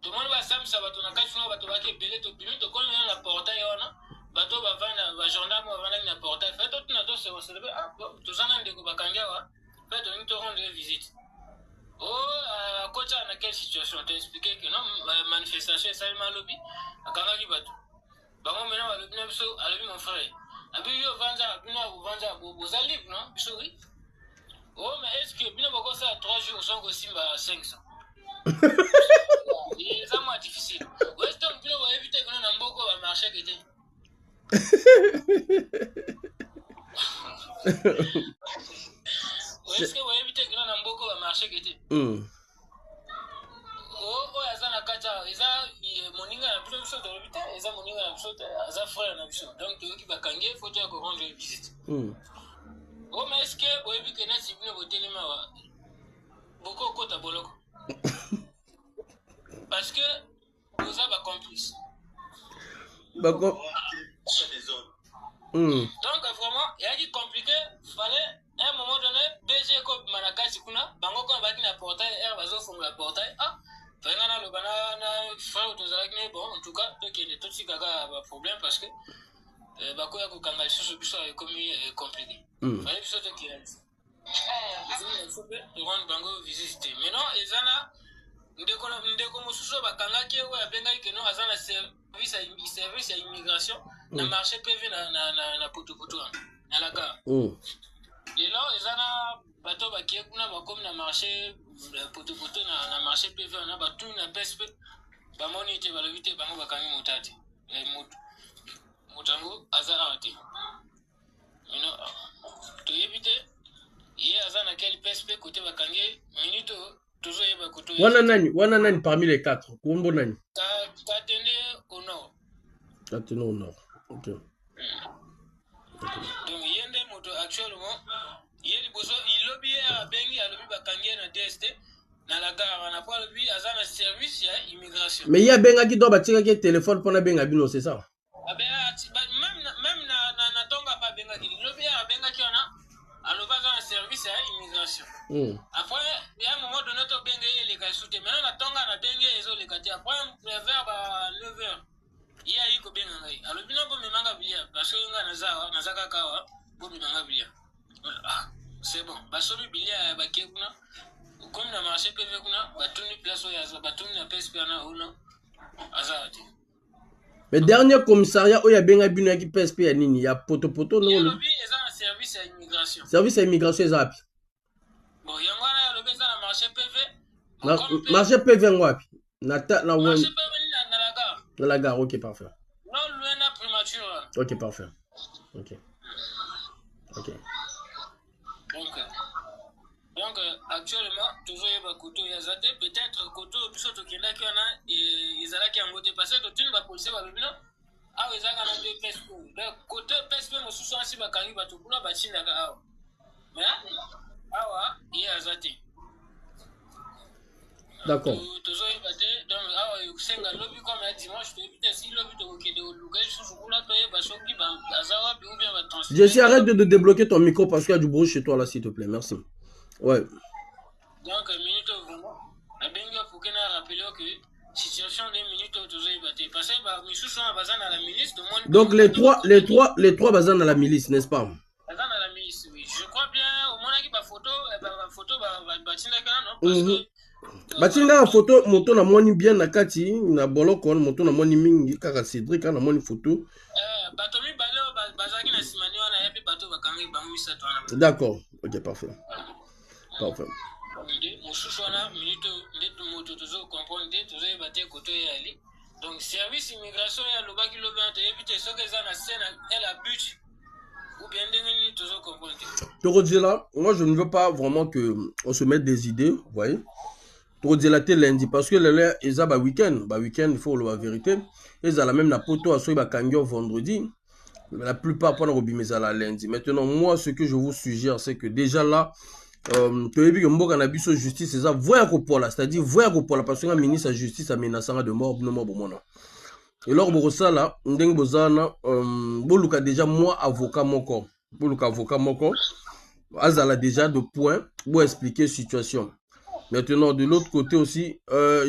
tout le monde va s'amuser, ça va tourner à 4 fois, va tourner à belé, tout le monde, tout le monde, la portail, bateau va vendre, va gendarme, va vendre la portail. Fait tout le monde, c'est le ah, tout ça, on a des Bakanga, fait on te rendre visite. Oh, à côté de quelle situation? Tu as expliqué que non, manifestation, ça est mal lobby, à Kangali Batou. Bah, moi, maintenant, à l'objet, mon frère. Abi yo vanja, vous allez libre, non? Oui. Oh, mais est-ce que bien beaucoup ça 3 jours sont aussi 500? C'est moins difficile. Est-ce que bien vous éviter que nous n'avons pas marché que t'es? Est-ce que vous éviter que nous n'avons pas marché que t'es? Oh, azana kata, eza moninga na biso biso to bita, eza moninga na biso, aza frère na biso. Donc to ki bakange photo ya ko rendre visite. Oh, mais est-ce que vous avez vu que na tibino botelema wa boko kota boloko? Parce que vous avez complice. Donc vraiment, il y a dit compliqué, fallait à un moment donné BG comme Manakasi kuna, bango quand va na portail, air bazo fond la portail. Ah, fengana le banana frère to zalakne bon, en tout cas, to qui est tout si gaga problème parce que bako ya ko kangal sur biso est commis compliqué. Fallait biso to qui est. Il faut que rendre bango visiter. Mais non, ezana ndeko mosusu bakangaki oyo abengaki ke no aza na service ya immigration na marché PV na potopoto na la gare. Lelo eza na bato bakie kuna bakomi na marché potopoto na marché PV na batu na PSP bamoni te balobi te bango bakangi motati motango aza awa te toyebi te ye aza na quel PSP côté bakangi minute Wana nani parmi les 4? Kumbo nani? Katene au nord. Katene au nord. Ok. Donc yende moto actuellement yeli boso il lobby a bengi a lobby bakangi na DST na la gare na pas lobby azana service ya immigration. Mais ya benga ki do batika ki téléphone pona benga bino c'est ça? Même na tonga pas benga ki lobby a benga ki ona aloba za service ya immigration. Après il y a un moment donné to benga les gars soute maintenant na tonga na benga ezo les gars après vers 9h il y a iko benga ngai alobi na bo memanga bilia parce que nga na zaka kawa bo memanga bilia. Ah c'est bon basobi bilia ba kekuna comme na marché PV kuna batuni place ya batuni na PSP na ono azati. Mais dernier commissariat où il y a benga bino ya ki PSP ya nini ya potopoto no no service à immigration. Service à immigration zapi. Bon, yangwana lobe za na marché PV. Marché PV ngwapi? Na marché PV na la gare. Na la gare, OK, parfait. Non, loin na primature. OK, parfait. OK. Donc actuellement toujours yeba koto ya zate peut-être koto biso to kenda ki ona ezala ki ambote parce que tuni ba policier ba lobino ah ezaka na de PSP. Donc koto PSP mosusu asi bakangi bato kuna bachinda ka awa. Mais awa ya zate. D'accord. Toujours yeba te donc awa yokusenga lobby comme ya dimanche to éviter si lobby to kende o lugai susu kuna to yeba soki ba azawa bi ou bien ba transfert. Jesse, arrête de débloquer ton micro parce qu'il y a du bruit chez toi là s'il te plaît. Merci. Ouais. Donc, minute vraiment, la benga pour qu'on a rappelé que situation des minutes toujours ébatée. Parce que nous sommes basés dans la milice. Donc les trois basés dans la milice, n'est-ce pas? Basés dans la milice, oui. Je crois bien au moins qu'il y a une photo, batinga non parce que batinga la photo moto na moni bien na kati na boloko moto na moni mingi kaka Cédric na moni photo. Batomi balo bazaki na simani wana yapi bato bakangi bango misato wana. D'accord. OK, parfait. Parfait. Donc service immigration ya lobaki lobante éviter ce que ça na scène elle a but ou bien ndengeni toujours comprendre. Torodjela, moi je ne veux pas vraiment que on se mette des idées, vous voyez. Torodjela te lundi parce que le eza ba week-end il faut la vérité. Ils ont la même na poto à soy ba kangyo vendredi. La plupart pendant robimeza la lundi. Maintenant moi ce que je vous suggère c'est que déjà là que mboka na biso justice c'est ça voya ko pola c'est-à-dire voya ko pola parce que la ministre de justice a menacé de mort no mort bomona et lors bosa là ndenge bozana boluka déjà moi avocat moko boluka avocat moko azala déjà de point pour expliquer situation Maintenant, de l'autre côté aussi,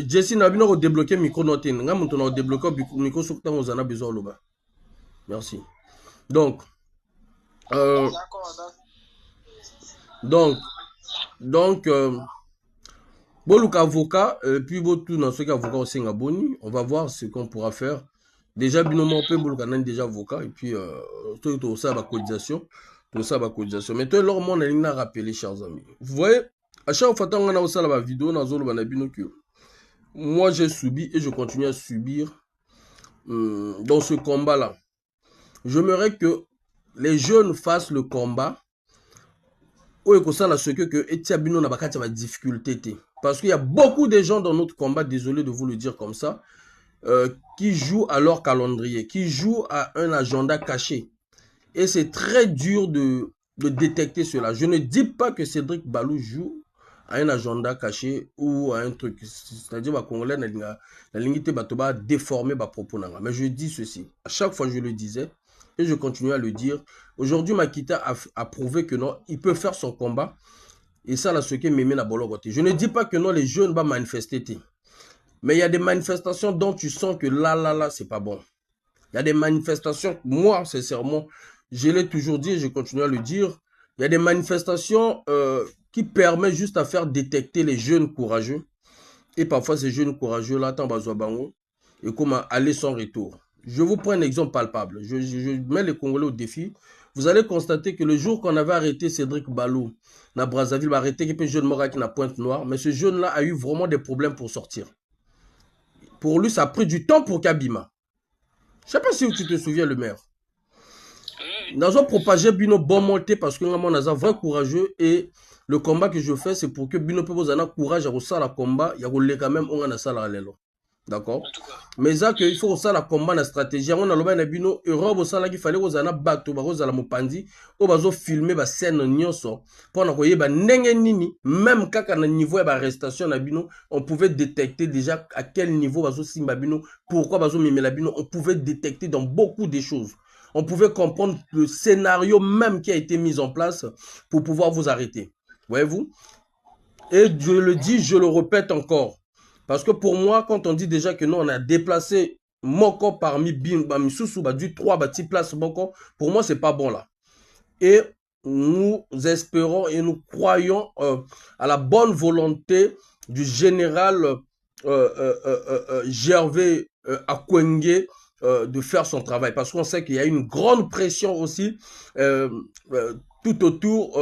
Jesse n'a pas débloqué le micro noté. Nous avons débloqué le micro sur le temps où on a besoin de là. Merci. Donc, euh, donc, donc, bon, avocat, puis bon, tout dans ce qu'avocat aussi n'a boni, on va voir ce qu'on pourra faire. Déjà, binomant, on peut déjà avocat, et puis, tout ça, la cotisation. Tout ça, la cotisation. Maintenant, leur monde a rappelé, chers amis. Vous voyez, à chaque fois qu'on a aussi la vidéo, dans la vidéo, moi, j'ai subi et je continue à subir dans ce combat-là. J'aimerais que les jeunes fassent le combat. Ou ce que Etiabino n'a pas de difficulté. Parce qu'il y a beaucoup de gens dans notre combat, désolé de vous le dire comme ça, qui jouent à leur calendrier, qui jouent à un agenda caché. Et c'est très dur de détecter cela. Je ne dis pas que Cédric Balou joue à un agenda caché ou à un truc. C'est-à-dire que les Congolais la lignité va déformer ma propos. Mais je dis ceci. À chaque fois, je le disais et je continue à le dire. Aujourd'hui, Makita a prouvé que non, il peut faire son combat. Et ça, là, ce qui m'aimait la bologote. Je ne dis pas que non, les jeunes vont manifester. Mais il y a des manifestations dont tu sens que là, c'est pas bon. Il y a des manifestations, moi, sincèrement, je l'ai toujours dit et je continue à le dire. Il y a des manifestations qui permettent juste à faire détecter les jeunes courageux. Et parfois, ces jeunes courageux-là, tant bango, et comment aller sans retour. Je vous prends un exemple palpable. Je mets les Congolais au défi. Vous allez constater que le jour qu'on avait arrêté Cédric Balou, na Brazzaville, arrêté un jeune mort qui n'a pointe noire, mais ce jeune-là a eu vraiment des problèmes pour sortir. Pour lui, ça a pris du temps pour Kabima. Je ne sais pas si tu te souviens, le maire. Nous avons propagé Bino bon monté parce que nous avons un vrai courageux et le combat que je fais, c'est pour que Bino peut vous avoir courage à faire le combat. Il y a quand même on a ça là. D'accord? Mais ça, il faut ça la combat la stratégie. On a le Bino Europe ça là qu'il fallait vous en bateau, vous allez mopandi, ou vous filmer la scène nyonso pour na koye ba ndenge nini même quand à niveau de arrestation na Bino, on pouvait détecter déjà à quel niveau vous simba Bino, pourquoi vous mimela Bino, on pouvait détecter dans beaucoup de choses. On pouvait comprendre le scénario même qui a été mis en place pour pouvoir vous arrêter. Voyez-vous? Et je le dis, je le répète encore. Parce que pour moi, quand on dit déjà que nous, on a déplacé Moko parmi Misusu, du 3 bâti place Moko, pour moi, c'est pas bon là. Et nous espérons et nous croyons à la bonne volonté du général Gervais Akwenge de faire son travail. Parce qu'on sait qu'il y a une grande pression aussi tout autour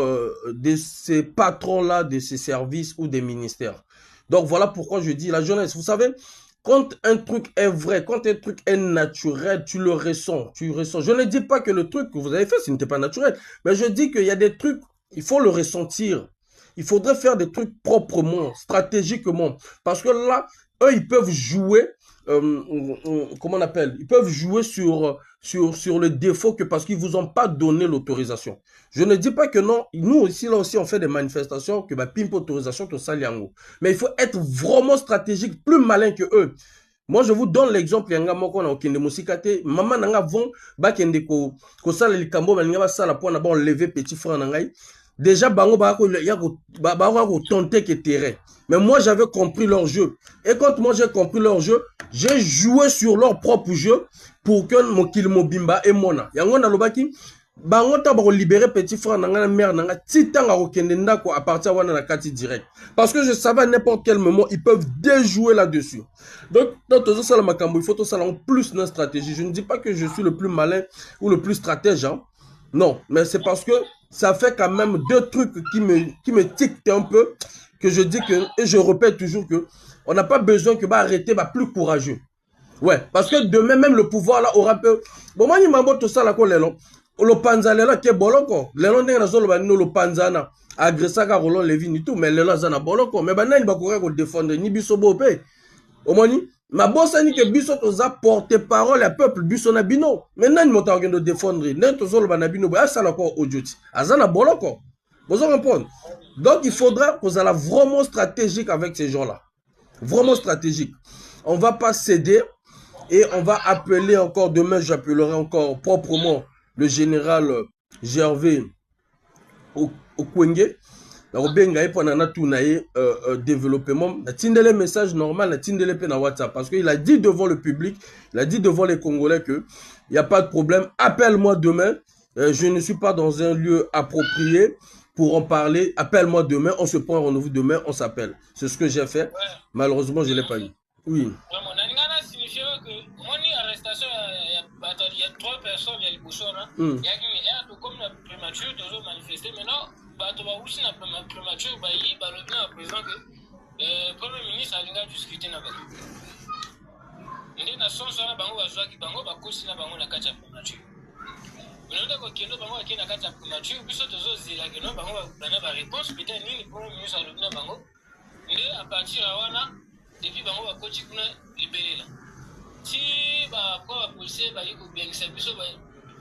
de ces patrons-là, de ces services ou des ministères. Donc voilà pourquoi je dis la jeunesse. Vous savez, quand un truc est vrai, quand un truc est naturel, tu le ressens, tu ressens. Je ne dis pas que le truc que vous avez fait, ce n'était pas naturel, mais je dis qu'il y a des trucs, il faut le ressentir. Il faudrait faire des trucs proprement, stratégiquement. Parce que là, eux, ils peuvent jouer, comment on appelle, ils peuvent jouer sur le défaut que parce qu'ils vous ont pas donné l'autorisation. Je ne dis pas que non, nous ici, là aussi, on fait des manifestations, que bah, pimp autorisation, tout ça, mais il faut être vraiment stratégique, plus malin que eux. Moi, je vous donne l'exemple, il y a un moko na okende musikate, maman nanga vont, ba kende ko sala likambo, ba nga sala po na ba lever petit frère nangai. Déjà, bango ba ko tenter que terrain. Mais moi, j'avais compris leur jeu. Et quand moi, j'ai compris leur jeu, j'ai joué sur leur propre jeu pour que Mokil Mobimba et Mona. Yango na lobaki, bango ta ba libérer petit frère nanga mère nanga titanga okende ndako à partir wana na kati direct. Parce que je savais à n'importe quel moment ils peuvent déjouer là-dessus. Donc dans tout ça la makambo, il faut tout ça en plus notre stratégie. Je ne dis pas que je suis le plus malin ou le plus stratège hein. Non, mais c'est parce que ça fait quand même deux trucs qui me tiquent un peu que je dis que et je répète toujours que on n'a pas besoin que bah arrêter bah plus courageux. Ouais, parce que demain même le pouvoir là aura peu. Bon moi ni mambo tout ça là ko lelo. Le panza là qui est boloko. Lelo ndenge na zolo ba no le panza na agressa ka Roland Levin et tout mais lelo za na boloko mais ba nani ba ko défendre ni biso bo pe. Omoni ma bossa ni que biso toza porte-parole à peuple biso na bino. Maintenant mo ta de défendre ne to zolo ba na bino ba ça là ko odioti. Azana boloko. Vous en comprenez? Donc il faudra que vous allez vraiment stratégique avec ces gens-là. Vraiment stratégique. On ne va pas céder et on va appeler encore, demain j'appellerai encore proprement le général Gervais Okwenge nakobenga ye mpo na tout na ye développement natindele message normal natindele pe na WhatsApp parce que il a dit devant le public, il a dit devant les Congolais que il y a pas de problème, appelle-moi demain, je ne suis pas dans un lieu approprié pour en parler, appelle-moi demain, on se prend un rendez-vous demain, on s'appelle. C'est ce que j'ai fait. Ouais. Malheureusement, je l'ai pas eu. Oui. Vraiment, nalingana signifie que mon arrestation il y a 3 personnes il y a le bouchon là. Il y a qui comme la prémature toujours manifester maintenant bato ba aussi na prémature ba yi ba le bien présent que premier ministre alinga discuter na ba. Ndé na sonso na bango ba zwaki bango ba kosi na bango na kati ya prémature. Nonde ko kendo bango akena na kati ya prémature biso tozo zela que non bango ba na ba réponse peut-être nini premier ministre alobina bango. Ndé à partir ya wana depuis bango ba koti kuna libéré là. Si ba ko ba policier ba yiko bien biso ba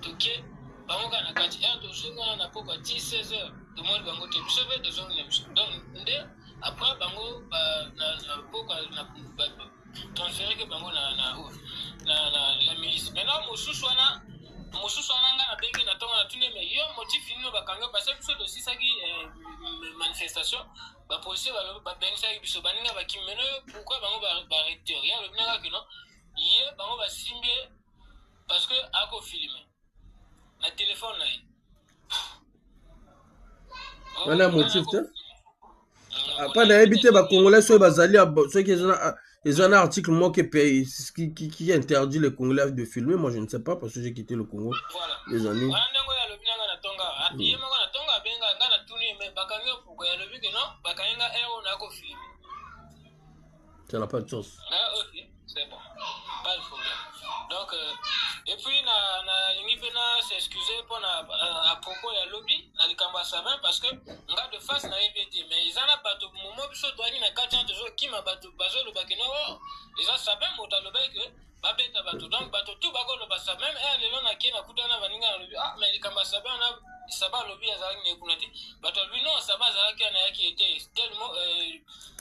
toke bango kana kati ya tozonga na poko 16h de monde bango te biso ve tozonga donc ndé après bango ba na poko na transférer que bango na la milice maintenant mosusu wana nga na bengi na tonga na tune mais yo motif ino bakanga parce que biso dosi saki manifestation ba policier ba bengi saki biso baninga bakimeno pourquoi bango ba recteur ya le binanga que non ye bango ba simbie parce que ako filmer na téléphone na ye on a motif te après na habité ba congolais so bazali ceux qui ils ont un article moi qui interdit les Congolais de filmer. Moi je ne sais pas parce que j'ai quitté le Congo. Voilà. Les années. Ça n'a pas de sens. Ah ok, c'est bon. Pas de problème. Donc et puis na lingi pena s'excuser pour à propos ya lobby na likamba sabin parce que nga de face na EBT mais ils en a pas tout moment biso doani na 4 toujours qui m'a battu bazo le bakino ils ont sabin mota le bec ba beta bato donc bato tout bako le basa même elle le na kina kutana baninga na lobby ah mais likamba sabin na saba lobby ya zaki ne kunati bato lui non saba zaki na yaki était tellement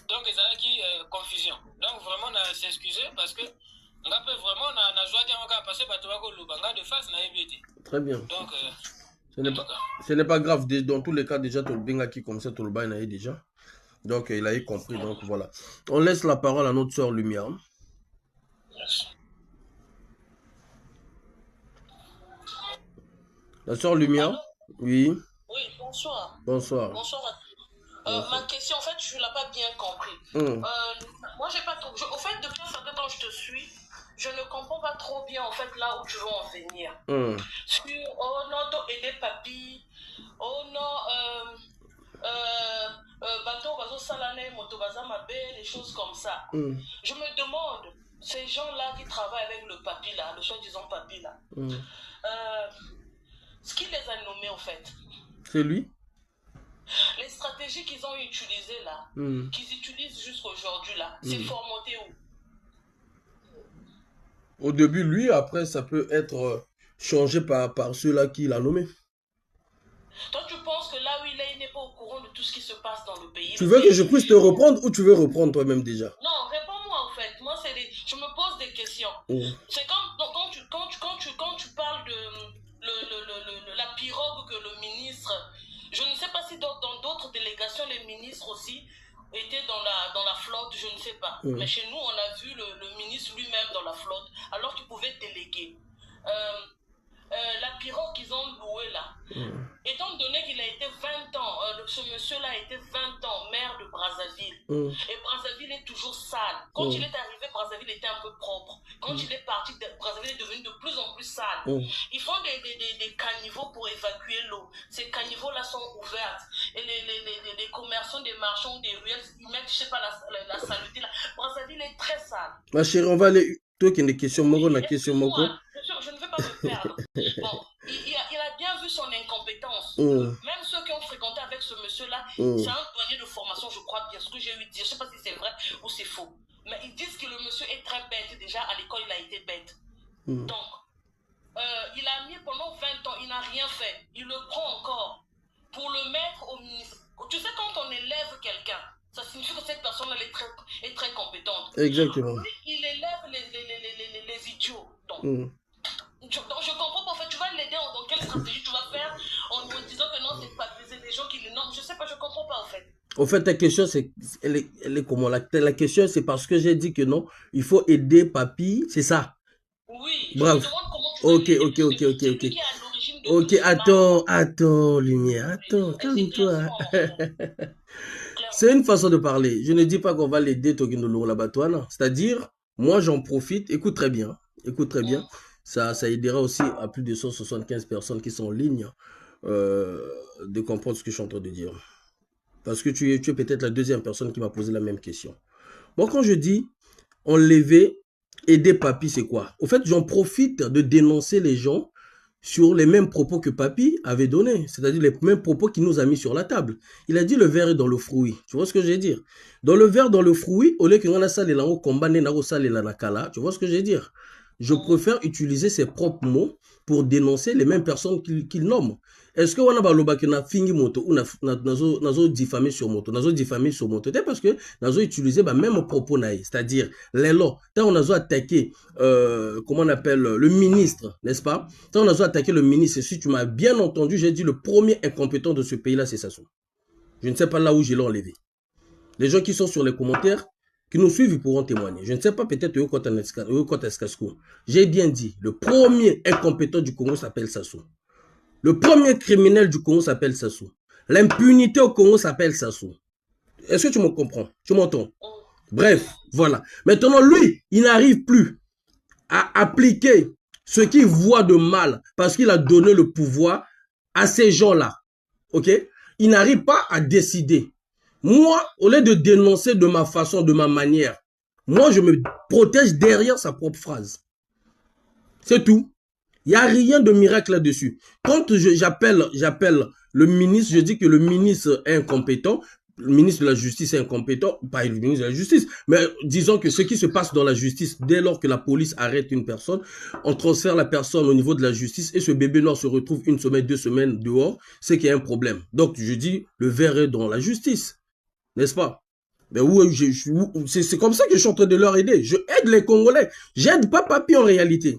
donc ils ont qui confusion donc vraiment na s'excuser parce que on peut vraiment na joie de passer par toi le de face na EBT. Très bien. Donc ce n'est pas grave dans tous les cas déjà tout le benga qui comme ça tout le bain a déjà. Donc il a eu compris donc voilà. On laisse la parole à notre sœur Lumière. Merci. La sœur Lumière. Allô? Oui. Oui, bonsoir. Bonsoir. Bonsoir. Ma question, en fait, je ne l'ai pas bien compris. Moi, j'ai pas trop. Au fait, depuis un certain temps, je te suis. Je ne comprends pas trop bien, en fait, là où tu veux en venir. Sur, oh non, aider papy. Oh non, bateau, bateau salané, moto, baza mabé, des choses comme ça. Je me demande, ces gens-là qui travaillent avec le papy, là, le soi-disant papy, là, ce qui les a nommés, en fait. C'est lui? Les stratégies qu'ils ont utilisées là, qu'ils utilisent jusqu'à aujourd'hui là, c'est formaté où? Au début, lui, après, ça peut être changé par ceux-là qui l'a nommé. Toi, tu penses que là où il est, il n'est pas au courant de tout ce qui se passe dans le pays? Tu veux que je puisse te reprendre ou tu veux reprendre toi-même déjà? Non, réponds-moi en fait. Moi, je me pose des questions. C'est comme quand tu parles de la pirogue que le ministre... Je ne sais pas si dans d'autres délégations, les ministres aussi étaient dans la flotte, je ne sais pas. Mais chez nous, on a vu le ministre lui-même dans la flotte, alors qu'il pouvait déléguer. La pirogue qu'ils ont louée là, étant donné qu'il a été 20 ans, ce monsieur-là a été 20 ans maire de Brazzaville, et Brazzaville est toujours sale. Quand il est arrivé, Brazzaville était un peu propre. Quand il est parti, Brazzaville est devenu de plus en plus sale. Ils font des caniveaux pour évacuer l'eau. Ces caniveaux-là sont ouverts. Et les commerçants, des marchands, des ruelles, ils mettent, je sais pas, la saleté là. Brazzaville est très sale. Ma chérie, on va aller... Toi qui as des questions, Moko, la question Moko. Je ne veux pas me perdre. Bon, il a bien vu son incompétence. Même ceux qui ont fréquenté avec ce monsieur-là, c'est un douanier de formation, je crois bien ce que j'ai eu dire. Je ne sais pas si c'est vrai ou c'est faux. Mais ils disent que le monsieur est très bête. Déjà, à l'école, il a été bête. Donc, il a mis pendant 20 ans, il n'a rien fait. Il le prend encore pour le mettre au ministre. Tu sais, quand on élève quelqu'un, ça signifie que cette personne-là est très compétente. Exactement. Lui, il élève les idiots. Donc, je comprends pas. En fait, tu vas l'aider dans quelle stratégie tu vas faire en lui disant que non, c'est pas c'est des gens qui le nomment. Je sais pas, je comprends pas en fait. En fait, ta question, elle est comment? La question, c'est parce que j'ai dit que non, il faut aider Papy, c'est ça? Oui, Bravo. je me demande comment tu Ok, peux l'aider. ok, ok, C'est ok, lui ok. qui est à l'origine de Ok, tout ce attends, Lumière, attends, calme-toi. C'est une façon de parler. Je ne dis pas qu'on va l'aider, Tokinolo Labatouana. C'est-à-dire, moi, j'en profite, écoute très bien, ça aidera aussi à plus de 175 personnes qui sont en ligne de comprendre ce que je suis en train de dire. Parce que tu es peut-être la deuxième personne qui m'a posé la même question. Moi, quand je dis enlever, aider Papy, c'est quoi? Au fait, j'en profite de dénoncer les gens sur les mêmes propos que Papy avait donnés, c'est-à-dire les mêmes propos qu'il nous a mis sur la table. Il a dit le verre est dans le fruit. Tu vois ce que je veux dire? Dans le verre, dans le fruit, au lieu que l'on a ça, les langues combat, tu vois ce que je veux dire? Je préfère utiliser ses propres mots pour dénoncer les mêmes personnes qu'il nomme. Est-ce que on a baloba que na fingi moto ou nazo diffamé sur moto, nazo diffamé sur moto? C'est parce que nazo utilisé bah même propos naï, c'est-à-dire les lots. Tant on a attaqué, comment on appelle le ministre, n'est-ce pas? Tant on a attaqué le ministre. Si tu m'as bien entendu, j'ai dit le premier incompétent de ce pays-là, c'est Sassou. Je ne sais pas là où je l'ai enlevé. Les gens qui sont sur les commentaires, qui nous suivent, ils pourront témoigner. Je ne sais pas, peut-être j'ai bien dit, le premier incompétent du Congo s'appelle Sassou. Le premier criminel du Congo s'appelle Sassou. L'impunité au Congo s'appelle Sassou. Est-ce que tu me comprends? Tu m'entends? Bref, voilà. Maintenant, lui, il n'arrive plus à appliquer ce qu'il voit de mal parce qu'il a donné le pouvoir à ces gens-là. Ok? Il n'arrive pas à décider. Moi, au lieu de dénoncer de ma façon, de ma manière, moi, je me protège derrière sa propre phrase. C'est tout. Il n'y a rien de miracle là-dessus. Quand j'appelle le ministre, je dis que le ministre est incompétent, le ministre de la Justice est incompétent, pas le ministre de la Justice, mais disons que ce qui se passe dans la justice, dès lors que la police arrête une personne, on transfère la personne au niveau de la justice et ce bébé noir se retrouve une semaine, 2 semaines dehors, c'est qu'il y a un problème. Donc, je dis, le verre est dans la justice, n'est-ce pas? Mais c'est comme ça que je suis en train de leur aider. Je aide les Congolais. J'aide pas Papy en réalité.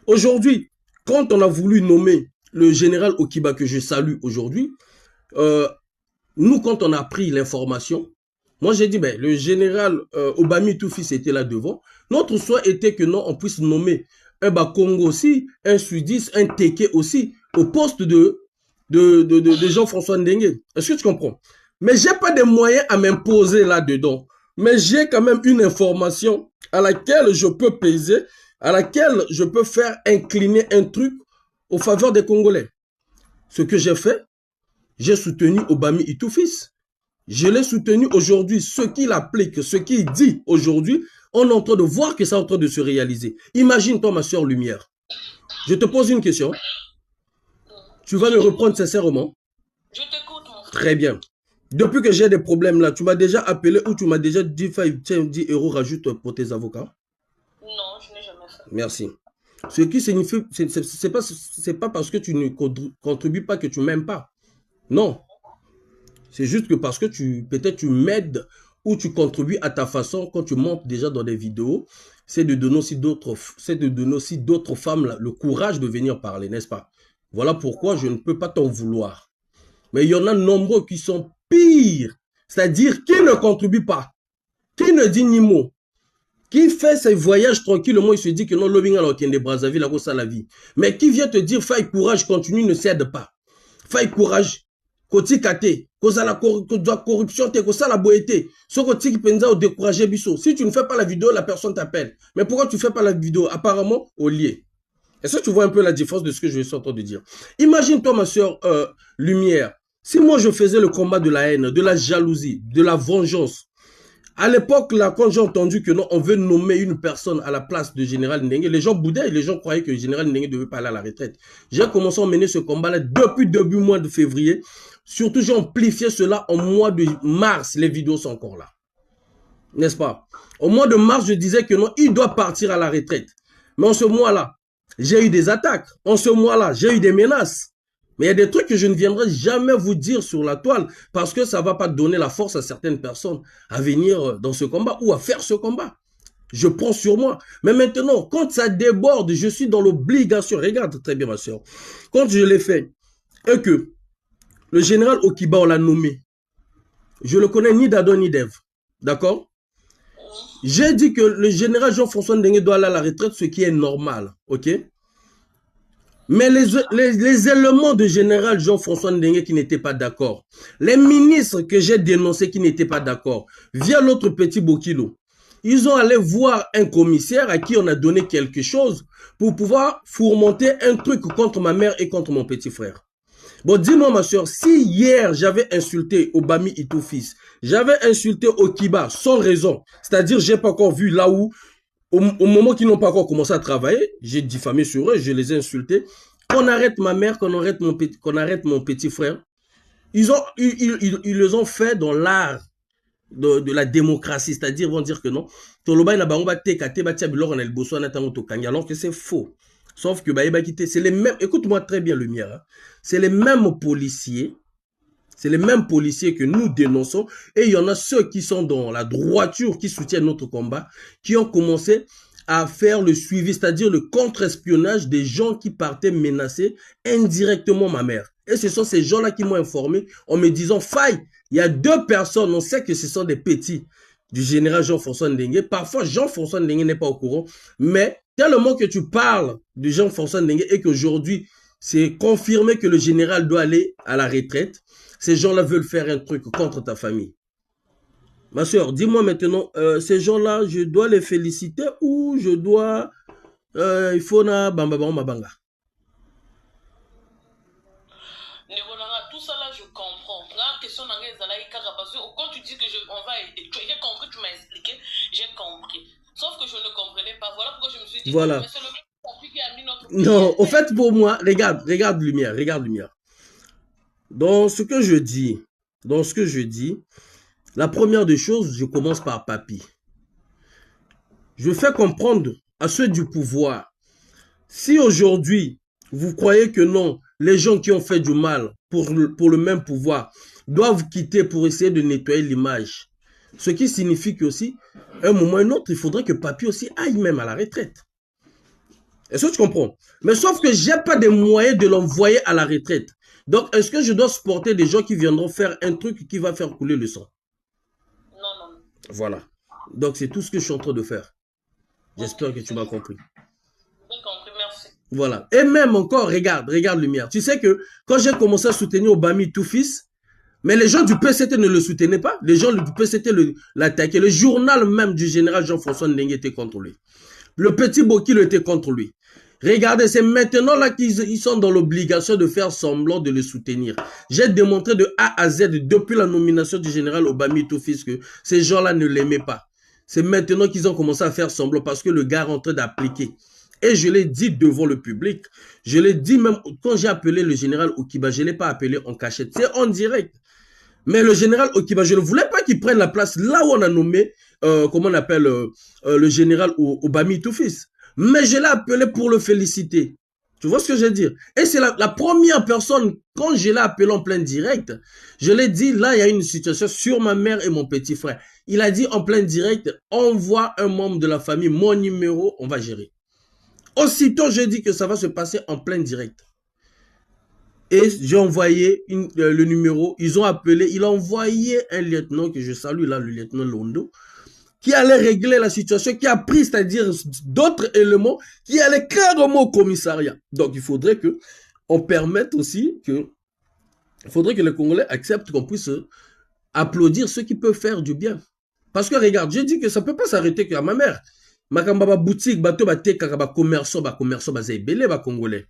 Aujourd'hui, quand on a voulu nommer le général Okiba, que je salue aujourd'hui, nous, quand on a pris l'information, moi j'ai dit, ben, le général Obami Toufi était là devant. Notre souhait était que non, on puisse nommer un Bakongo aussi, un Sudis, un Teke aussi, au poste de Jean-François Ndengue. Est-ce que tu comprends? Mais j'ai pas de moyens à m'imposer là-dedans. Mais j'ai quand même une information à laquelle je peux peser, à laquelle je peux faire incliner un truc au faveur des Congolais. Ce que j'ai fait, j'ai soutenu Obami Itoufis. Je l'ai soutenu aujourd'hui. Ce qu'il applique, ce qu'il dit aujourd'hui, on est en train de voir que c'est en train de se réaliser. Imagine-toi, ma soeur Lumière. Je te pose une question. Tu vas me reprendre sincèrement? Je t'écoute, mon frère. Très bien. Depuis que j'ai des problèmes là, tu m'as déjà appelé ou tu m'as déjà dit, tiens, 10 € rajoute pour tes avocats? Non, je n'ai jamais fait. Merci. Ce qui signifie, c'est pas parce que tu ne contribues pas que tu m'aimes pas. Non. C'est juste que parce que peut-être tu m'aides ou tu contribues à ta façon quand tu montes déjà dans des vidéos, c'est de donner aussi d'autres femmes là, le courage de venir parler, n'est-ce pas? Voilà pourquoi je ne peux pas t'en vouloir. Mais il y en a nombreux qui sont pires, c'est-à-dire qui ne contribuent pas, qui ne dit ni mot, qui fait ses voyages tranquillement, il se dit que non, l'obinga la Kende Brazzaville, la ça la vie. Mais qui vient te dire, faille courage, continue, ne cède pas. Faille courage, koti kate, koza la corruption, koza la boété. So koti ki penza ou décourager biso. Si tu ne fais pas la vidéo, la personne t'appelle. Mais pourquoi tu ne fais pas la vidéo? Apparemment, au lieu. Est-ce que tu vois un peu la différence de ce que je suis en train de dire? Imagine-toi, ma soeur Lumière, si moi je faisais le combat de la haine, de la jalousie, de la vengeance, à l'époque, là, quand j'ai entendu que non, on veut nommer une personne à la place de Général Ndengue, les gens boudaient et les gens croyaient que le Général Ndengue ne devait pas aller à la retraite. J'ai commencé à mener ce combat-là depuis début mois de février. Surtout, j'ai amplifié cela en mois de mars. Les vidéos sont encore là. N'est-ce pas? Au mois de mars, je disais que non, il doit partir à la retraite. Mais en ce mois-là, j'ai eu des attaques. En ce mois-là, j'ai eu des menaces. Mais il y a des trucs que je ne viendrai jamais vous dire sur la toile parce que ça ne va pas donner la force à certaines personnes à venir dans ce combat ou à faire ce combat. Je prends sur moi. Mais maintenant, quand ça déborde, je suis dans l'obligation. Regarde très bien, ma soeur. Quand je l'ai fait et que le général Okiba, on l'a nommé, Je le connais ni d'Adam ni d'Ève. D'accord? J'ai dit que le général Jean-François Ndengue doit aller à la retraite, ce qui est normal. Ok? Mais les éléments de général Jean-François Ndengue qui n'étaient pas d'accord, les ministres que j'ai dénoncés qui n'étaient pas d'accord, via l'autre petit Bokilo, ils ont allé voir un commissaire à qui on a donné quelque chose pour pouvoir fourmenter un truc contre ma mère et contre mon petit frère. Bon, dis-moi ma soeur, si hier j'avais insulté Obami Itoufis, j'avais insulté Okiba sans raison, c'est-à-dire j'ai pas encore vu là où au moment qu'ils n'ont pas encore commencé à travailler, j'ai diffamé sur eux, je les ai insultés. Qu'on arrête ma mère, qu'on arrête mon petit frère. Ils les ont fait dans l'art de la démocratie, c'est-à-dire ils vont dire que non. Alors que c'est faux. Sauf que c'est les mêmes, écoute-moi très bien Lumière, hein. C'est les mêmes policiers. C'est les mêmes policiers que nous dénonçons. Et il y en a ceux qui sont dans la droiture, qui soutiennent notre combat, qui ont commencé à faire le suivi, c'est-à-dire le contre-espionnage des gens qui partaient menacer indirectement ma mère. Et ce sont ces gens-là qui m'ont informé en me disant, Faye, il y a 2 personnes, on sait que ce sont des petits du général Jean-François Ndengue. Parfois, Jean-François Ndengue n'est pas au courant, mais tellement que tu parles de Jean-François Ndengue et qu'aujourd'hui, c'est confirmé que le général doit aller à la retraite. Ces gens-là veulent faire un truc contre ta famille. Ma soeur, dis-moi maintenant, ces gens-là, je dois les féliciter ou je dois... il faut na bamba banga. Tout ça là, je comprends. La question quand tu dis que on va aider, j'ai compris, tu m'as expliqué, j'ai compris. Sauf que je ne comprenais pas. Voilà pourquoi je me suis dit, voilà. Mais c'est le même qui a mis notre... Non, au fait, pour moi, regarde Lumière, regarde Lumière. Dans ce que je dis, la première des choses, je commence par Papi. Je fais comprendre à ceux du pouvoir, si aujourd'hui, vous croyez que non, les gens qui ont fait du mal pour le même pouvoir doivent quitter pour essayer de nettoyer l'image, ce qui signifie qu'aussi, un moment ou un autre, il faudrait que Papi aussi aille même à la retraite. Est-ce que tu comprends? Mais sauf que je n'ai pas de moyens de l'envoyer à la retraite. Donc, est-ce que je dois supporter des gens qui viendront faire un truc qui va faire couler le sang? Non. Voilà. Donc, c'est tout ce que je suis en train de faire. J'espère que tu m'as compris. J'ai compris, merci. Voilà. Et même encore, regarde Lumière. Tu sais que quand j'ai commencé à soutenir Obami Toufis, mais les gens du PCT ne le soutenaient pas. Les gens du PCT l'attaquaient. Le journal même du général Jean-François Ndengue était contre lui. Le petit Bokilo était contre lui. Regardez, c'est maintenant là qu'ils sont dans l'obligation de faire semblant de le soutenir. J'ai démontré de A à Z, depuis la nomination du général Obami Toufis, que ces gens-là ne l'aimaient pas. C'est maintenant qu'ils ont commencé à faire semblant parce que le gars est en train d'appliquer. Et je l'ai dit devant le public. Je l'ai dit même quand j'ai appelé le général Okiba, je ne l'ai pas appelé en cachette. C'est en direct. Mais le général Okiba, je ne voulais pas qu'il prenne la place là où on a nommé, comment on appelle, le général Obami Toufis. Mais je l'ai appelé pour le féliciter. Tu vois ce que je veux dire? Et c'est la première personne, quand je l'ai appelé en plein direct, je l'ai dit, là, il y a une situation sur ma mère et mon petit frère. Il a dit en plein direct, envoie un membre de la famille, mon numéro, on va gérer. Aussitôt, je dis que ça va se passer en plein direct. Et j'ai envoyé le numéro, ils ont appelé, il a envoyé un lieutenant que je salue là, le lieutenant Londo, qui allait régler la situation, qui a pris, c'est-à-dire d'autres éléments, qui allaient clairement au commissariat. Donc, il faudrait que on permette aussi que, il faudrait que les Congolais acceptent qu'on puisse applaudir ceux qui peuvent faire du bien. Parce que regarde, j'ai dit que ça ne peut pas s'arrêter qu'à ma mère. Makamba boutique, bateau, commerçant, belé, Congolais.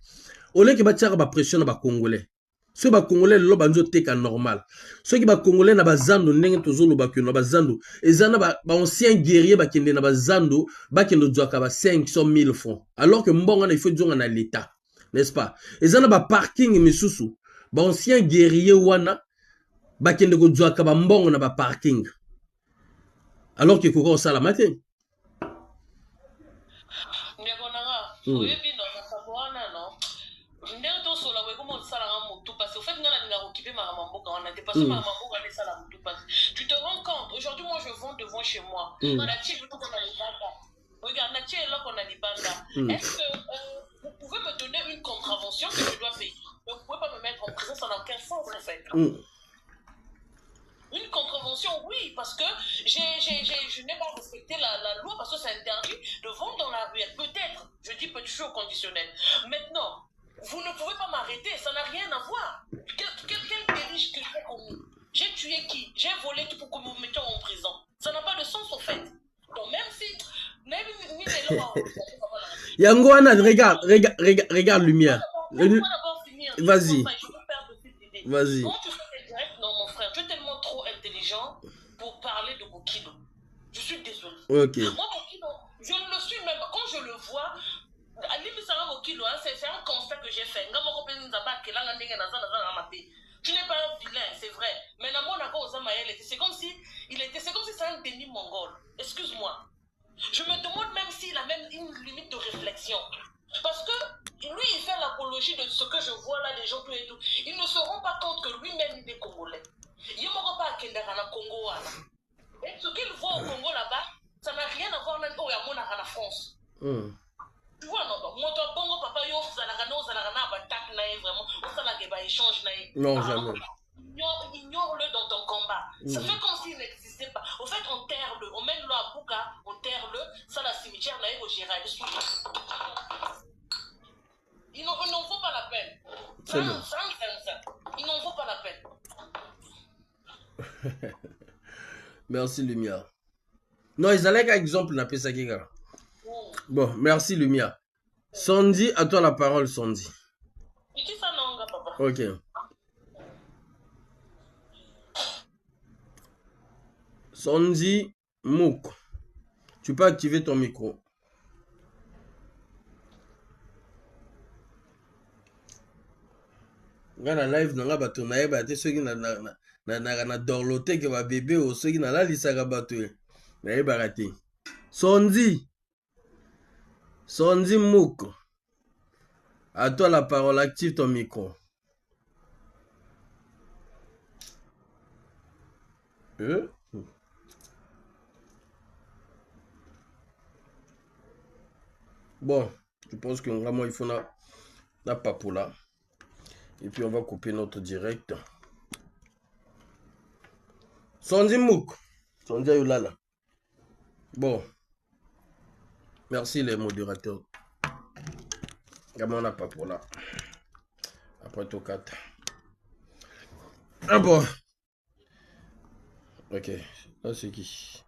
Au lieu que batiara ba pression na ba Congolais. Ceux ba Congolais lo banzo teka normal. Ceux qui ba Congolais na ba zando ndenge tozolo ba kino ba zando. Ezana ba ancien guerrier ba kende na ba zando ba kendo dzwaka ba 500 000 francs. Alors que mbonga na il faut dzonga na l'état. N'est-ce pas? Ezana ba parking misusu. Ba ancien guerrier wana ba kende ko dzwaka ba mbonga na ba parking. Alors que koko sala matin. Tu te rends compte, aujourd'hui moi je vends devant chez moi. Regarde, Natia est là qu'on a dit banda. Est-ce que vous pouvez me donner une contravention que je dois payer? Vous ne pouvez pas me mettre en prison, ça n'a aucun sens en fait. Une contravention je n'ai pas respecté la loi parce que c'est interdit de vendre dans la ruelle. Peut-être, je dis petit au conditionnel. Maintenant, vous ne pouvez pas m'arrêter, ça n'a rien à voir. Quel délit que j'ai commis? J'ai tué qui? J'ai volé qui pour que vous me mettiez en prison? Ça n'a pas de sens, en fait. Donc, même si... Yangoana, regarde lumière. Vas-y. Vas-y. Quand tu fais des directs, non, mon frère, tu es tellement trop intelligent pour parler de Bokido. Je suis désolé. Ok. Moi, Bokido, je ne le suis même pas. Quand je le vois, c'est un constat que j'ai fait. Tu n'es pas un vilain, c'est vrai. Mais c'est comme si c'est un déni mongol. Excuse-moi. Je me demande même s'il a même une limite de réflexion. Parce que lui, il fait l'apologie de ce que je vois là, des gens tout et tout. Ils ne se rendent pas compte que lui-même, il est congolais. Il ne me pas à Congo. Et ce qu'il voit au Congo là-bas, ça n'a rien à voir même au la France. Tu vois, non, moi, toi, bongo, papa, yo, ça n'a rien à attaque, vraiment. Ça n'a pas échange, non, jamais. Ignore-le dans ton combat. Ça fait comme s'il n'existait pas. Au fait, enterre-le. On mène-le à Bouka, enterre-le. Ça, la cimetière, là, il au Gérard. Il n'en vaut pas la peine. C'est bon. Il n'en vaut pas la peine. Merci, Lumière. Non, ils allaient qu'à exemple, n'a pas ça qui est. Bon, merci, Lumière. Sandy, à toi la parole, Sandy. Il dit ça, non, papa. Ok. Sandy Mouk, tu peux activer ton micro. Ngana live nanga bato na yeba te soki na dorlote ke ba bébé o soki na la lisaka bato na yeba te. Sandy Mouk, à toi la parole, active ton micro. Bon, je pense que vraiment il faut la papoula. Et puis on va couper notre direct. Sandy Mouk. Sandy Ayulala. Bon. Merci les modérateurs. Comment on n'a pas pour là. Après tout 4. Ah bon. Ok. Là c'est qui?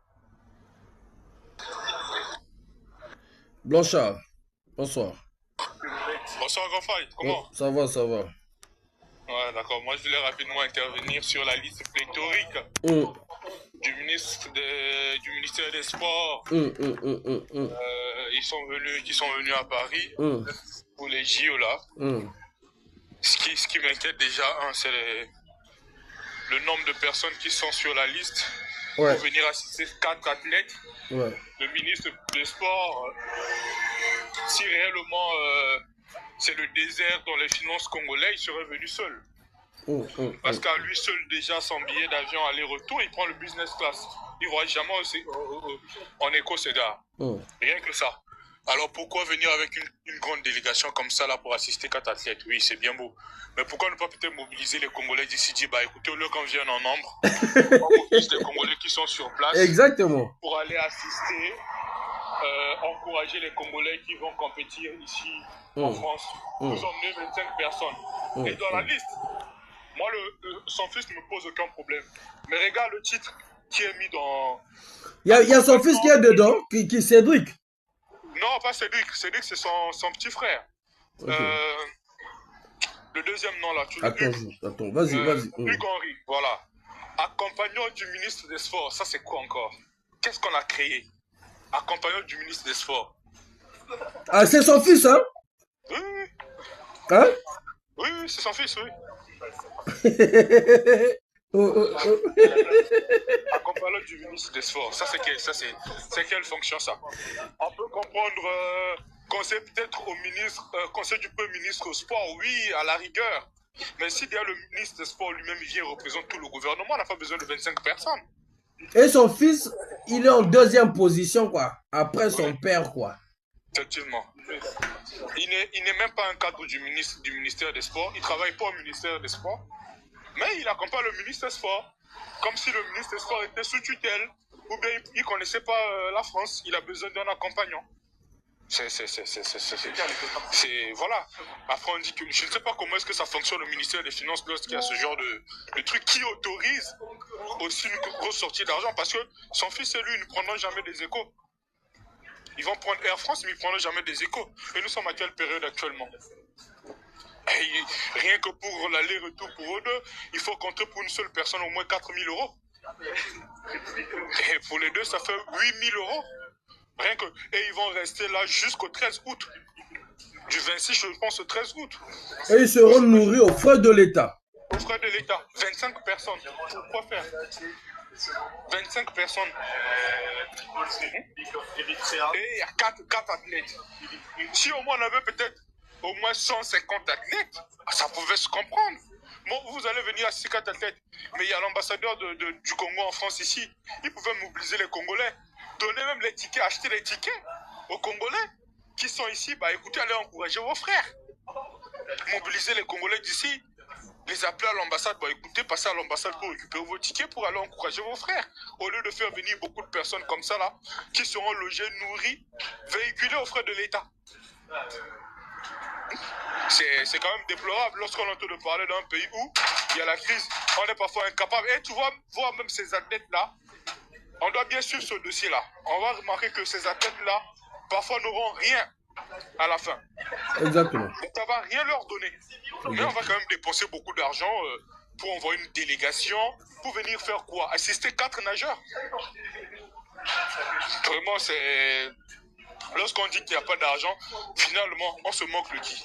Blanchard. Bonsoir. Bonsoir Gofaï, comment? Ça va, ça va. Ouais, d'accord. Moi, je voulais rapidement intervenir sur la liste pléthorique du ministère des Sports. Qui sont venus à Paris pour les JO là. Ce qui m'inquiète déjà, c'est le nombre de personnes qui sont sur la liste pour venir assister 4 athlètes. Le ministre des Sports, si réellement c'est le désert dans les finances congolais, il serait venu seul. Parce qu'à lui seul, déjà, son billet d'avion aller-retour, il prend le business class. Il ne voit jamais en éco-cédar. Rien que ça. Alors pourquoi venir avec une grande délégation comme ça là pour assister 4 athlètes? Oui, c'est bien beau. Mais pourquoi ne pas peut-être mobiliser les Congolais d'ici, dire bah écoutez, au lieu qu'on vienne en nombre, on mobilise les Congolais qui sont sur place. Exactement. Pour aller assister, encourager les Congolais qui vont compétir ici en France. Nous sommes 25 personnes. Et dans la liste, moi, son fils ne me pose aucun problème. Mais regarde le titre qui est mis dans... Il y a son fils qui est dedans, qui est Cédric. Non, pas Cédric. Cédric, c'est son petit frère. Le deuxième nom, là, tu le dis. Attends, vas-y. Hugues Henry, voilà. Accompagnant du ministre des Sports, ça c'est quoi encore? Qu'est-ce qu'on a créé? Accompagnant du ministre des Sports. Ah, c'est son fils, hein? Oui. Hein? Oui, c'est son fils, oui. Accompagnant du ministre des Sports, ça c'est quelle fonction ça? On peut comprendre conseil peut-être au ministre, conseil du premier ministre au sport, oui, à la rigueur. Mais si derrière le ministre des Sports lui-même vient représenter tout le gouvernement, on n'a pas besoin de 25 personnes. Et son fils, il est en deuxième position, quoi. Après son père, quoi. Effectivement. Il n'est même pas un cadre du ministère des Sports. Il ne travaille pas au ministère des Sports. Mais il accompagne le ministre des Sports. Comme si le ministre des Sports était sous tutelle ou bien il ne connaissait pas la France, il a besoin d'un accompagnant. Voilà. Après, on dit que je ne sais pas comment est-ce que ça fonctionne au ministère des Finances lorsqu'il y a ce genre de truc qui autorise aussi une grosse sortie d'argent parce que son fils et lui ne prendront jamais des échos. Ils vont prendre Air France, mais ils ne prendront jamais des échos. Et nous sommes à quelle période actuellement? Et rien que pour l'aller-retour pour eux deux, il faut compter pour une seule personne au moins 4 000 €. Et pour les deux, ça fait 8 000 €. Rien que... Et ils vont rester là jusqu'au 13 août. Du 26, je pense, au 13 août. Et ils seront nourris aux frais de l'État. Aux frais de l'État. 25 personnes. Pourquoi faire 25 personnes. Et il y a 4 athlètes. Si au moins on avait peut-être au moins 150 athlètes, ça pouvait se comprendre. Bon, vous allez venir à 4 athlètes. Mais il y a l'ambassadeur du Congo en France ici. Il pouvait mobiliser les Congolais. Donner même les tickets, acheter les tickets aux Congolais qui sont ici. Bah écoutez, allez encourager vos frères. Mobiliser les Congolais d'ici. Les appeler à l'ambassade. Bah écoutez, passez à l'ambassade pour récupérer vos tickets pour aller encourager vos frères. Au lieu de faire venir beaucoup de personnes comme ça là, qui seront logées, nourries, véhiculées aux frais de l'État. C'est quand même déplorable lorsqu'on entend de parler d'un pays où il y a la crise. On est parfois incapable. Et tu vois, voir même ces athlètes-là, on doit bien suivre ce dossier-là. On va remarquer que ces athlètes-là, parfois n'auront rien à la fin. Exactement. Ça ne va rien leur donner. Mais on va quand même dépenser beaucoup d'argent pour envoyer une délégation. Pour venir faire quoi? Assister 4 nageurs. Vraiment, c'est... Lorsqu'on dit qu'il n'y a pas d'argent, finalement, on se moque le qui.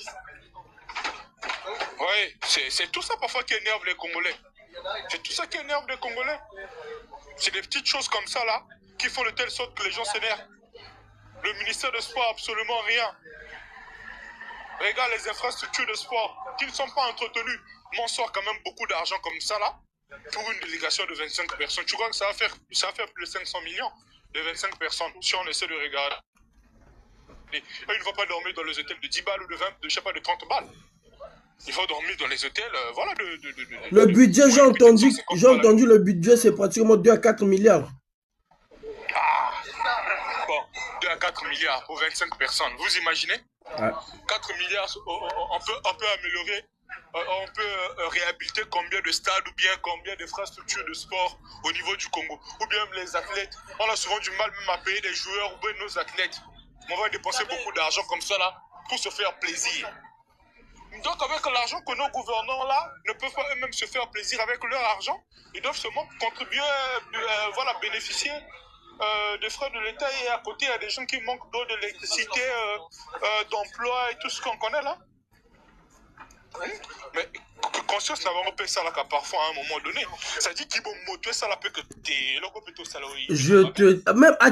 Oui, c'est tout ça parfois qui énerve les Congolais. C'est tout ça qui énerve les Congolais. C'est des petites choses comme ça, là, qui font de telle sorte que les gens s'énervent. Le ministère de Sport, absolument rien. Regarde les infrastructures de sport qui ne sont pas entretenues. Mais on sort quand même beaucoup d'argent comme ça, là, pour une délégation de 25 personnes. Tu crois que ça va faire plus de 500 millions de 25 personnes, si on essaie de regarder. Et ils ne vont pas dormir dans les hôtels de 10 balles ou de 20, je sais pas, de 30 balles. Il faut dormir dans les hôtels, voilà. Le budget, j'ai entendu le budget, c'est pratiquement 2 à 4 milliards. Ah, bon, 2 à 4 milliards pour 25 personnes. Vous imaginez? Ouais. 4 milliards, on peut améliorer, on peut réhabiliter combien de stades ou bien combien d'infrastructures de sport au niveau du Congo. Ou bien les athlètes. On a souvent du mal même à payer des joueurs ou bien nos athlètes. On va dépenser beaucoup d'argent comme ça là pour se faire plaisir. Donc avec l'argent que nos gouvernants là ne peuvent pas eux-mêmes se faire plaisir avec leur argent, ils doivent seulement contribuer, voilà, bénéficier des frais de l'État, et à côté il y a des gens qui manquent d'eau, d'électricité, d'emploi et tout ce qu'on connaît là. Mais conscience n'a vraiment pas ça là qu'à parfois à un moment donné. Ça dit qu'ils vont motiver ça là peut que t'es là plutôt salarié. Je te même à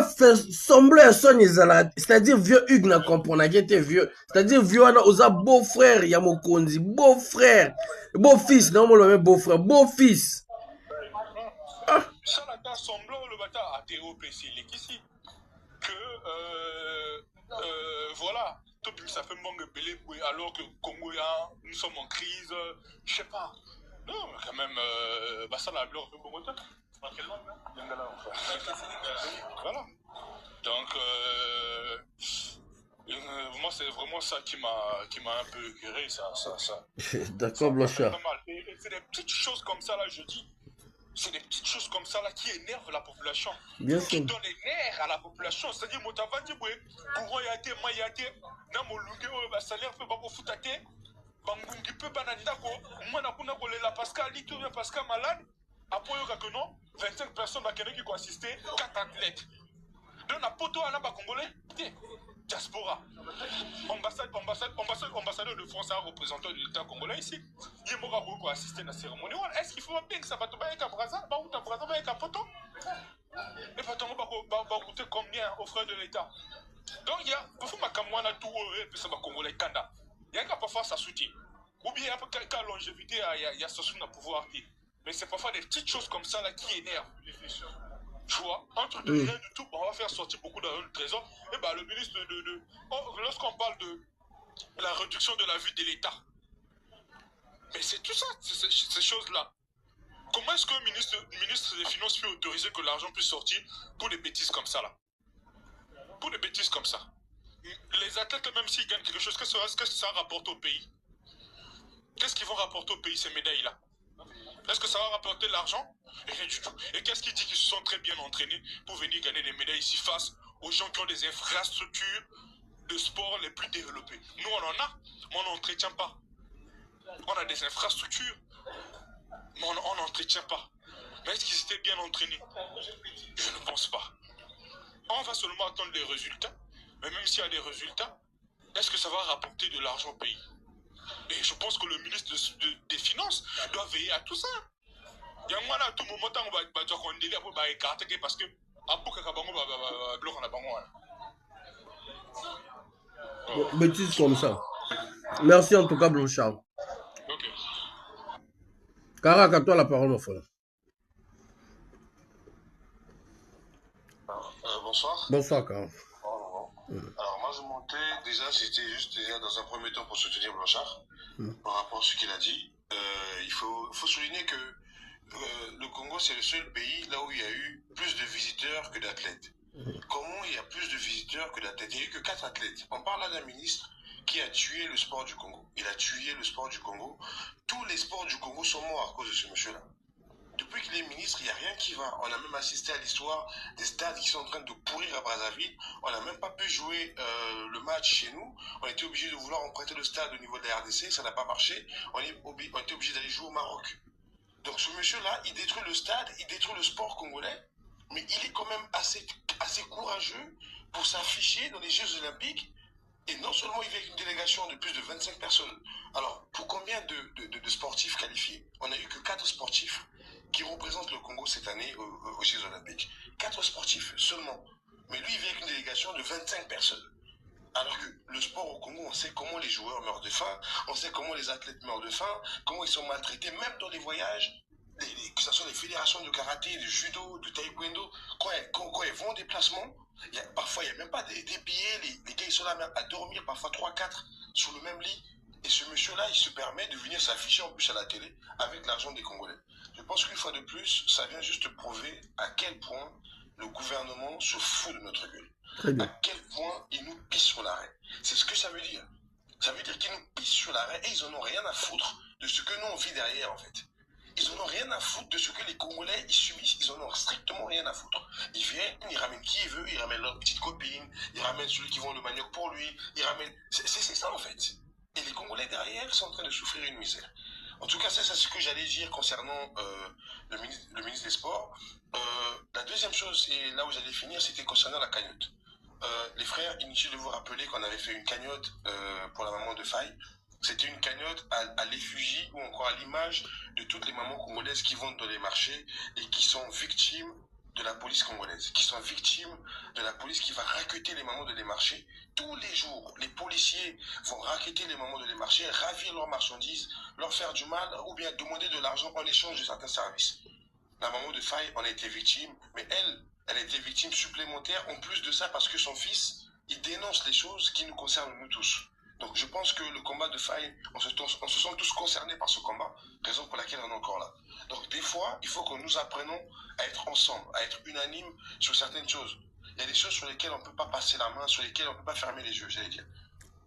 faire sembler à son izala, c'est-à-dire vieux Hugues n'a compris qui était vieux, c'est-à-dire vieux ana oza beau-frère ya mokonzi, beau-frère, beau-fils, non le même beau-frère, beau-fils. Ça là semblant le bâtard à TOPC ici que voilà. Ça fait manque belé alors que Congo, nous sommes en crise, je sais pas. Non, mais quand même, ça l'a un peu bon temps. Voilà. Donc, moi, c'est vraiment ça qui m'a un peu écœuré, ça. D'accord, Blanchard. C'est des petites choses comme ça, là, je dis. C'est des petites choses comme ça là qui énervent la population. Bien sûr. Qui donnent les nerfs à la population. C'est-à-dire, mon tavadi, courant yate, mayate, na molunge, salaire peut pas foutate, bangungi peut banandako, moi n'a pas la Pascal, lito bien Pascal malade, après que non, 25 personnes qui ont assisté, 4 athlètes. Donc, la poto à la Congolais, diaspora. Ambassadeur de France, un représentant de l'État congolais ici. Il y a beaucoup assisté à la cérémonie. Est-ce qu'il faut bien que ça va te battre avec un brassard, avec un poteau? Et pas va coûter combien aux frais de l'État? Donc, il y a parfois ma camoine tout et puis ça va congolais Kanda. Il y a parfois ça soutient. Ou bien qu'à longévité, il y a ce soutien à pouvoir. Mais c'est parfois des petites choses comme ça là qui énervent. Tu vois, entre de rien du tout, on va faire sortir beaucoup d'argent du trésor. Et bah le ministre lorsqu'on parle de la réduction de la vie de l'État, mais c'est tout ça, ces choses-là. Comment est-ce qu'un ministre des Finances peut autoriser que l'argent puisse sortir pour des bêtises comme ça, là? Pour des bêtises comme ça. Les athlètes, même s'ils gagnent quelque chose, qu'est-ce que ça rapporte au pays? Qu'est-ce qu'ils vont rapporter au pays, ces médailles-là? Est-ce que ça va rapporter de l'argent? Rien du tout. Et qu'est-ce qui dit qu'ils se sont très bien entraînés pour venir gagner des médailles ici face aux gens qui ont des infrastructures de sport les plus développées? Nous, on en a, mais on n'entretient pas. On a des infrastructures, mais on n'entretient pas. Mais est-ce qu'ils étaient bien entraînés? Je ne pense pas. On va seulement attendre les résultats. Mais même s'il y a des résultats, est-ce que ça va rapporter de l'argent au pays? Et je pense que le ministre des Finances doit veiller à tout ça. Il y a à tout moment, on va dire qu'on délire pour écarter parce que bêtises comme ça. Merci en tout cas, Blanchard. Ok. Karak, à toi la parole, mon frère. Bonsoir. Bonsoir, Karak. Alors moi je montais déjà, c'était juste déjà dans un premier temps pour soutenir Blanchard par rapport à ce qu'il a dit. Il faut souligner que le Congo c'est le seul pays là où il y a eu plus de visiteurs que d'athlètes. Comment il y a plus de visiteurs que d'athlètes? Il n'y a eu que 4 athlètes. On parle là d'un ministre qui a tué le sport du Congo. Il a tué le sport du Congo. Tous les sports du Congo sont morts à cause de ce monsieur-là. Depuis qu'il est ministre, il n'y a rien qui va. On a même assisté à l'histoire des stades qui sont en train de pourrir à Brazzaville. On n'a même pas pu jouer le match chez nous. On était obligé de vouloir emprunter le stade au niveau de la RDC. Ça n'a pas marché. On était obligé d'aller jouer au Maroc. Donc ce monsieur-là, il détruit le stade, il détruit le sport congolais. Mais il est quand même assez courageux pour s'afficher dans les Jeux Olympiques. Et non seulement il vient avec une délégation de plus de 25 personnes. Alors, pour combien de sportifs qualifiés? On n'a eu que 4 sportifs qui représentent le Congo cette année aux Jeux Olympiques. 4 sportifs seulement. Mais lui, il vient avec une délégation de 25 personnes. Alors que le sport au Congo, on sait comment les joueurs meurent de faim, on sait comment les athlètes meurent de faim, comment ils sont maltraités, même dans les voyages, que ce soit les fédérations de karaté, de judo, de taekwondo, quand ils vont en déplacement, parfois il n'y a même pas des billets, les gars ils sont là même à dormir, parfois 3-4 sur le même lit. Et ce monsieur-là, il se permet de venir s'afficher en plus à la télé avec l'argent des Congolais. Je pense qu'une fois de plus, ça vient juste prouver à quel point le gouvernement se fout de notre gueule. À quel point il nous pisse sur l'arrêt. C'est ce que ça veut dire. Ça veut dire qu'ils nous pissent sur l'arrêt et ils en ont rien à foutre de ce que nous on vit derrière en fait. Ils en ont rien à foutre de ce que les Congolais ils subissent. Ils en ont strictement rien à foutre. Ils viennent, ils ramènent qui ils veulent, ils ramènent leur petite copine, ils ramènent celui qui vend le manioc pour lui, ils ramènent... C'est ça en fait. Et les Congolais derrière sont en train de souffrir une misère. En tout cas, c'est ce que j'allais dire concernant le ministre des Sports. La deuxième chose, et là où j'allais finir, c'était concernant la cagnotte. Les frères, inutile de vous rappeler qu'on avait fait une cagnotte pour la maman de Faye. C'était une cagnotte à l'effigie ou encore à l'image de toutes les mamans congolaises qui vont dans les marchés et qui sont victimes de la police congolaise, qui sont victimes de la police qui va racketter les mamans de les marchés. Tous les jours, les policiers vont racketter les mamans de les marchés, ravir leurs marchandises, leur faire du mal ou bien demander de l'argent en échange de certains services. La maman de Faye en a été victime, mais elle a été victime supplémentaire en plus de ça parce que son fils, il dénonce les choses qui nous concernent nous tous. Donc je pense que le combat de Faye, on se sent tous concernés par ce combat, raison pour laquelle on est encore là. Donc des fois, il faut que nous apprenions à être ensemble, à être unanimes sur certaines choses. Il y a des choses sur lesquelles on ne peut pas passer la main, sur lesquelles on ne peut pas fermer les yeux, j'allais dire.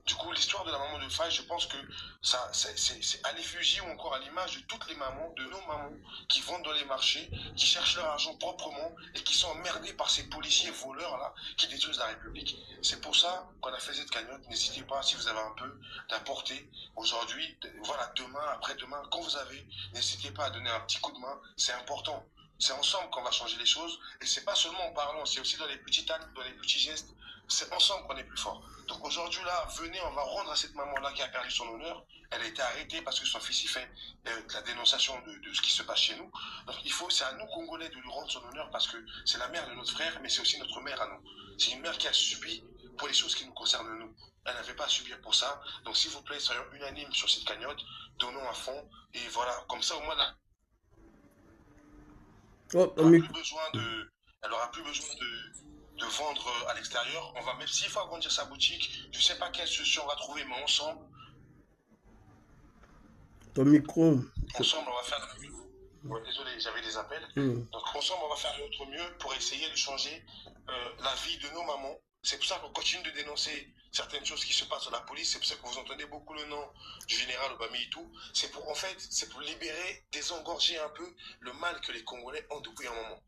Du coup, l'histoire de la maman de Faye, je pense que c'est à l'effigie ou encore à l'image de toutes les mamans, de nos mamans, qui vont dans les marchés, qui cherchent leur argent proprement et qui sont emmerdées par ces policiers voleurs-là qui détruisent la République. C'est pour ça qu'on a fait cette cagnotte. N'hésitez pas, si vous avez un peu d'apporter aujourd'hui, voilà, demain, après-demain, quand vous avez, n'hésitez pas à donner un petit coup de main. C'est important. C'est ensemble qu'on va changer les choses. Et c'est pas seulement en parlant, c'est aussi dans les petits actes, dans les petits gestes. C'est ensemble qu'on est plus fort. Donc aujourd'hui, là, venez, on va rendre à cette maman-là qui a perdu son honneur. Elle a été arrêtée parce que son fils, il fait de la dénonciation de ce qui se passe chez nous. Donc c'est à nous, Congolais, de lui rendre son honneur parce que c'est la mère de notre frère, mais c'est aussi notre mère à nous. C'est une mère qui a subi pour les choses qui nous concernent nous. Elle n'avait pas à subir pour ça. Donc s'il vous plaît, soyons unanimes sur cette cagnotte. Donnons à fond. Et voilà, comme ça, au moins, là, elle n'aura plus besoin de vendre à l'extérieur. On va, même s'il faut agrandir sa boutique, je ne sais pas quelle solution on va trouver, mais ensemble. Ton micro. Ensemble, on va faire la même. Ouais, désolé, j'avais des appels. Donc ensemble, on va faire notre mieux pour essayer de changer la vie de nos mamans. C'est pour ça qu'on continue de dénoncer certaines choses qui se passent dans la police. C'est pour ça que vous entendez beaucoup le nom du général Obami et tout. C'est pour, en fait, c'est pour libérer, désengorger un peu le mal que les Congolais ont depuis un moment.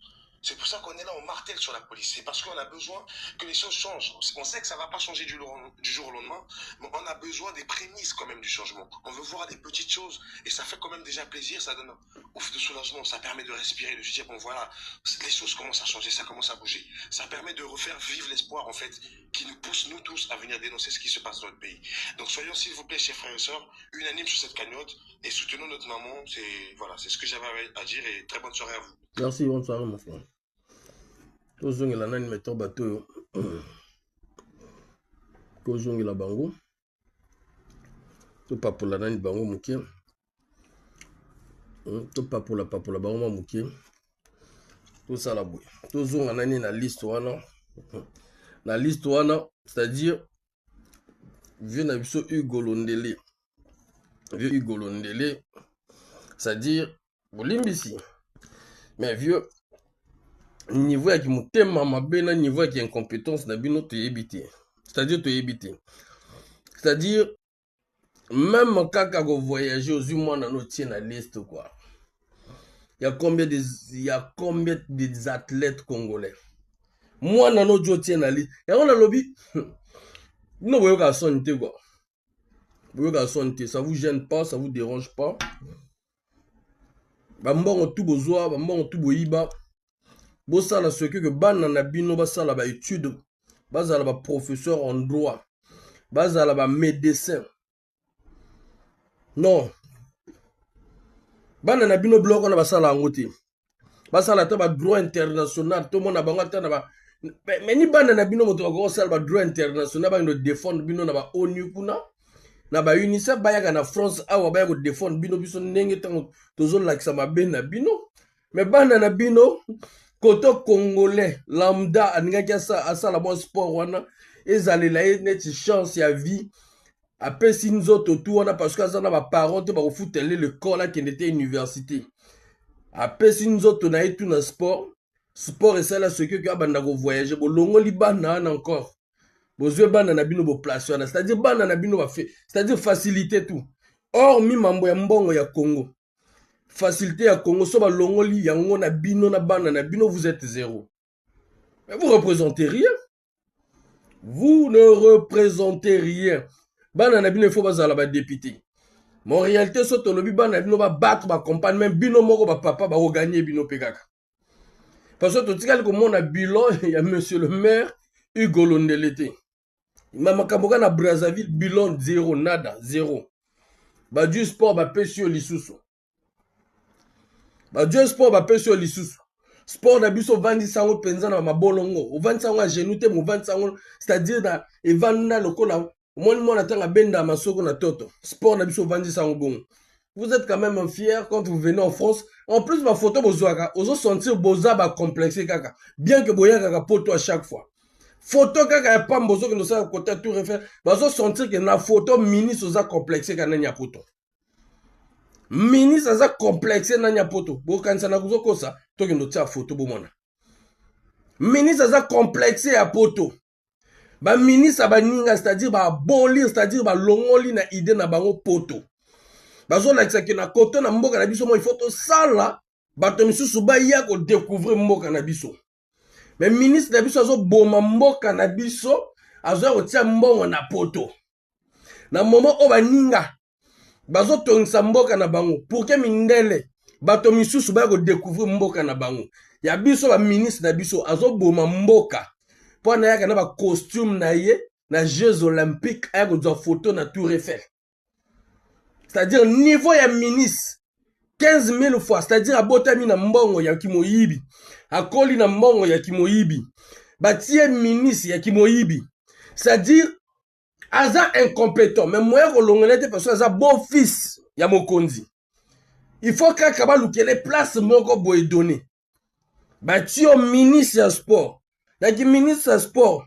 C'est pour ça qu'on est là, on martèle sur la police. C'est parce qu'on a besoin que les choses changent. On sait que ça ne va pas changer du jour au lendemain, mais on a besoin des prémices quand même du changement. On veut voir des petites choses et ça fait quand même déjà plaisir, ça donne ouf de soulagement, ça permet de respirer, de se dire bon voilà, les choses commencent à changer, ça commence à bouger. Ça permet de refaire vivre l'espoir en fait, qui nous pousse nous tous à venir dénoncer ce qui se passe dans notre pays. Donc soyons s'il vous plaît, chers frères et sœurs, unanimes sur cette cagnotte et soutenons notre maman. C'est ce que j'avais à dire et très bonne soirée à vous. Merci, bonne soirée mon frère. Tozongela nani meto bato tozongela bango topapola nani bango moke topapola bango moke tosala boye tozonga nani na liste wana c'est-à-dire vieux na biso Hugo Londele c'est-à-dire bolimbisi mais vieux niveau ya kimotema mabe na niveau ya incompétence na bino toyebi c'est-à-dire même kaka ko voyager ozwi mwana no tie na liste quoi. Il y a combien des athlètes congolais mwana no jo tie na liste ya on a lobby no boyoka sonte quoi. Boyoka sonte, ça vous gêne pas, ça vous dérange pas. Ba mbongo tout bozwa, ba mbongo tout boyiba. Bosala ce que bana na bino basala ba étude, basala ba professeur en droit, basala ba médecin. Non. Bana na bino bloc na basala ngote. Basala ta ba droit international, to mona bango ta na ba mais ni bana na bino moto ko sala ba droit international ba no défendre bino na ba ONU kuna. Na ba UNICEF ba yaka na France awa ba yako défendre bino biso ndenge tango tozo lakisa mabe na bino. Mais bana na bino koto congolais lambda aningaki asala bon sport wana ezalela neti chance ya vie apesi nzoto tu wana parce que azana ba parents te ba kofutele l'école akende te université apesi nzoto na etu na sport esala ce que abanda ko voyager bolongoli bana na encore bozwe bana na bino bo place wana c'est-à-dire bana na bino ba fait c'est-à-dire facilité tout or mi mambo ya mbongo ya Congo. Facilité à Congo, so ba longoli yango na bino na bana na bino, vous êtes zéro. Mais vous représentez rien. Vous ne représentez rien. Bana na bino il faut bazala ba député. Mais en réalité so to lobi bana bino ba battre ba campagne même bino moko ba papa ba gagner bino pekaka. Parce que to tikali ko mona bilan il y a monsieur le maire Hugo Londelete. Mama Kamboka na Brazzaville bilan zéro nada zéro. Ba du sport ba pesio lisusu. Ba Dieu sport ba pesio lisusu. Sport na biso vandi sango penza na mabolongo. O vandi sango a genou te mo vandi sango c'est-à-dire na evanda lokola mona tanga benda masoko na toto. Sport na biso vandi sango bon. Vous êtes quand même fiers quand vous venez en France. En plus ma photo bozoaka, ozo sentir boza ba complexé kaka. Bien que boya kaka poto à chaque fois. Photo kaka ya pas bozo que nous ça côté tout refaire. Bazo sentir que na photo mini soza complexé kana nya poto. Ministre aza complexe na nyapoto bo kanisa na kuzoko sa to ke notia photo bo mona ministre aza complexe ya poto ba ministre ba ninga c'est-à-dire ba bolir c'est-à-dire ba longoli na idée na bango poto bazo na kisaki na koto na mboka na biso mo photo sala bato misusu ba ya ko découvrir mboka na biso mais ministre na biso azo boma mboka na biso azo kotia mbongo na poto na moment o ba ninga bazo tongisa mboka na bango pour que mindele bato misusu ba ko découvrir mboka na bango ya biso ba ministre na biso azo boma mboka po na yaka na ba costume na ye na Jeux olympiques aya ko zwa photo na Tour Eiffel c'est-à-dire niveau ya ministre 15 000 fois c'est-à-dire abotami na mbongo ya kimoyibi akoli na mbongo ya kimoyibi batie ministre ya kimoyibi c'est-à-dire aza incompétent mais moi kolongela te parce que aza beau fils ya mokonzi il faut kaka balukele place moko boye donné batio ministre ya sport na ki ministre ya sport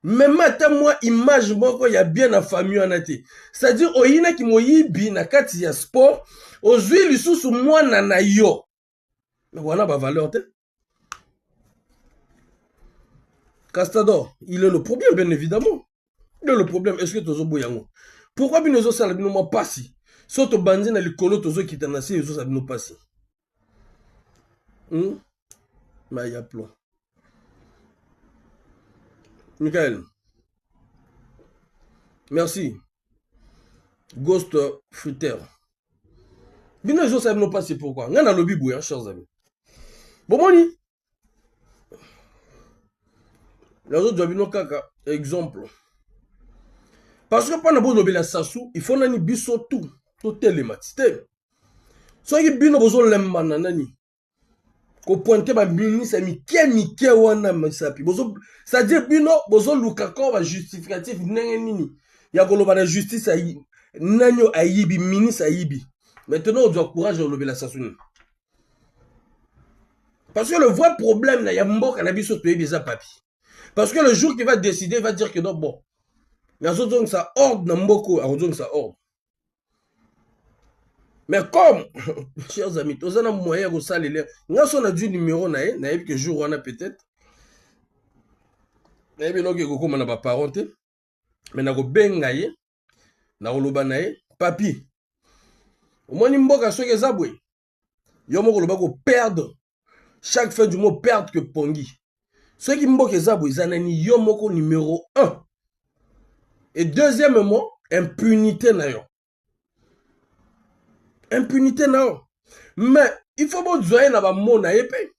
Même ata moi image moko ya bien na famille anate. C'est-à-dire oyina ki moyibi na kati ya sport, ozui lisusu mwana na yo. Mais voilà ba valeur te. Castador, il est le problème bien évidemment. Il est le problème, est-ce que tozo boyango? Pourquoi binozo sala bino mo pasi? Soto bandi na likolo tozo kitanasi yozo sa bino pasi. Maya plomb. Michael. Merci. Ghost Fritter. Bino jo sa bino pasi pourquoi? Ngana lobi bouya, chers amis. Bon moni. Les autres bino kaka exemple. Parce que pendant que vous avez sassou, il faut nani biso tout télématique. Soit que bino bozo lemmana nani. Ko pointe ba ministre mike wana masapi. Bozo ça dit bino bozo luka ko ba justificatif nenge nini. Ya ko loba na justice ayi nanyo ayibi ministre ayibi. Maintenant on doit courage de lever la sassou. Parce que le vrai problème là ya mboka na biso to yebisa papi. Parce que le jour qu'il va décider, il va dire que non bon. Mais à ça ordre dans beaucoup, à ça ordre. Mais comme, chers amis, tous on a moyen de saler. Nous avons du numéro naïf que jour on a peut-être. Naïf là que comme on n'a pas parenté. Mais n'a ko bengaye, n'a ko lobanaye, papi. Au moins nimboka so que zabwe. Yo mo ko loba ko perdre chaque fin du mois perdre que pongi. Ceux qui mboka zabwe zanani yo moko numéro 1. Et deuxièmement, impunité na yo. Impunité na yo. Mais il faut pas jouer na ba mona épée.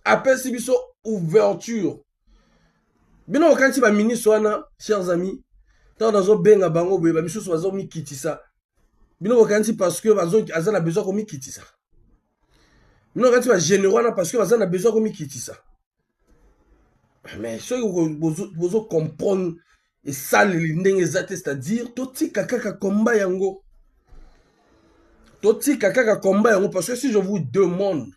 Après si biso ouverture. Bino quand ba ministre wana, chers amis, tant dans benga bango be ba biso so mi kitisa. Bino quand parce que bazo azana besoin ko mi kitisa. Bino quand ba généraux parce que azana besoin ko mi kitisa. Mais ceux qui vous comprendre et ça c'est-à-dire toti kaka combat yango. Toti kaka combat yango parce que si je vous demande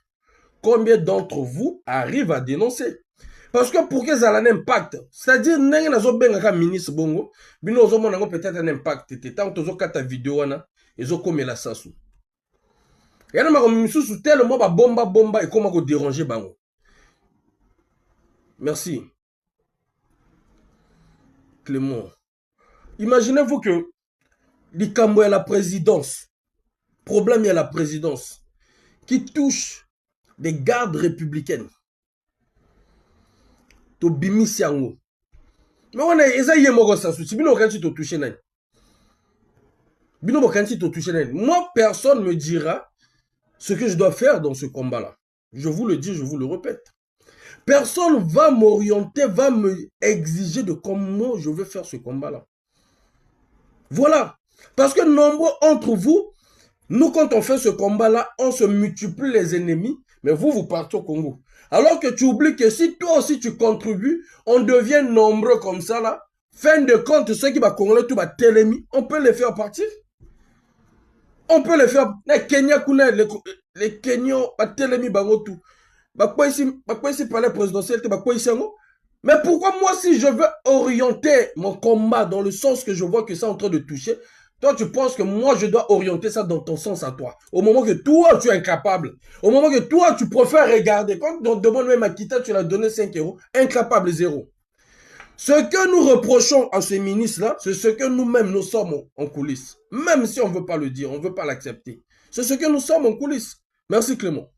combien d'entre vous arrivent à dénoncer parce que pour que ça ait un impact, c'est-à-dire nenge nazo benga ka ministre bongo, bino zo mona peut-être un impact te tant tozo kata vidéo wana ezo komela sasu. Yana ma komisusu tellement ba bomba et comment ko déranger bango. Merci. Clément. Imaginez-vous que l'Ikambo est la présidence. Problème est la présidence. Qui touche des gardes républicaines. To bimi siango. Mais on a essayé de ça. Si bino kanti to toucher nani. Bino kanti to toucher nani. Moi, personne ne me dira ce que je dois faire dans ce combat-là. Je vous le dis, je vous le répète. Personne va m'orienter, va me exiger de comment je vais faire ce combat-là. Voilà. Parce que nombreux entre vous, nous, quand on fait ce combat-là, on se multiplie les ennemis, mais vous partez au Congo. Alors que tu oublies que si toi aussi tu contribues, on devient nombreux comme ça, là. Fin de compte, ceux qui vont congolais, tout va télémi, on peut les faire partir. On peut les faire. Les Kenyans, les Kenyans, télémi, bango tout. ici palais présidentiel, mais pourquoi moi si je veux orienter mon combat dans le sens que je vois que c'est en train de toucher, toi tu penses que moi je dois orienter ça dans ton sens à toi, au moment que toi tu es incapable, au moment que toi tu préfères regarder, quand on te demande même à quitter, tu l'as donné 5 €, incapable 0. Ce que nous reprochons à ces ministres-là, c'est ce que nous-mêmes nous sommes en coulisses, même si on ne veut pas le dire, on ne veut pas l'accepter, c'est ce que nous sommes en coulisses. Merci Clément.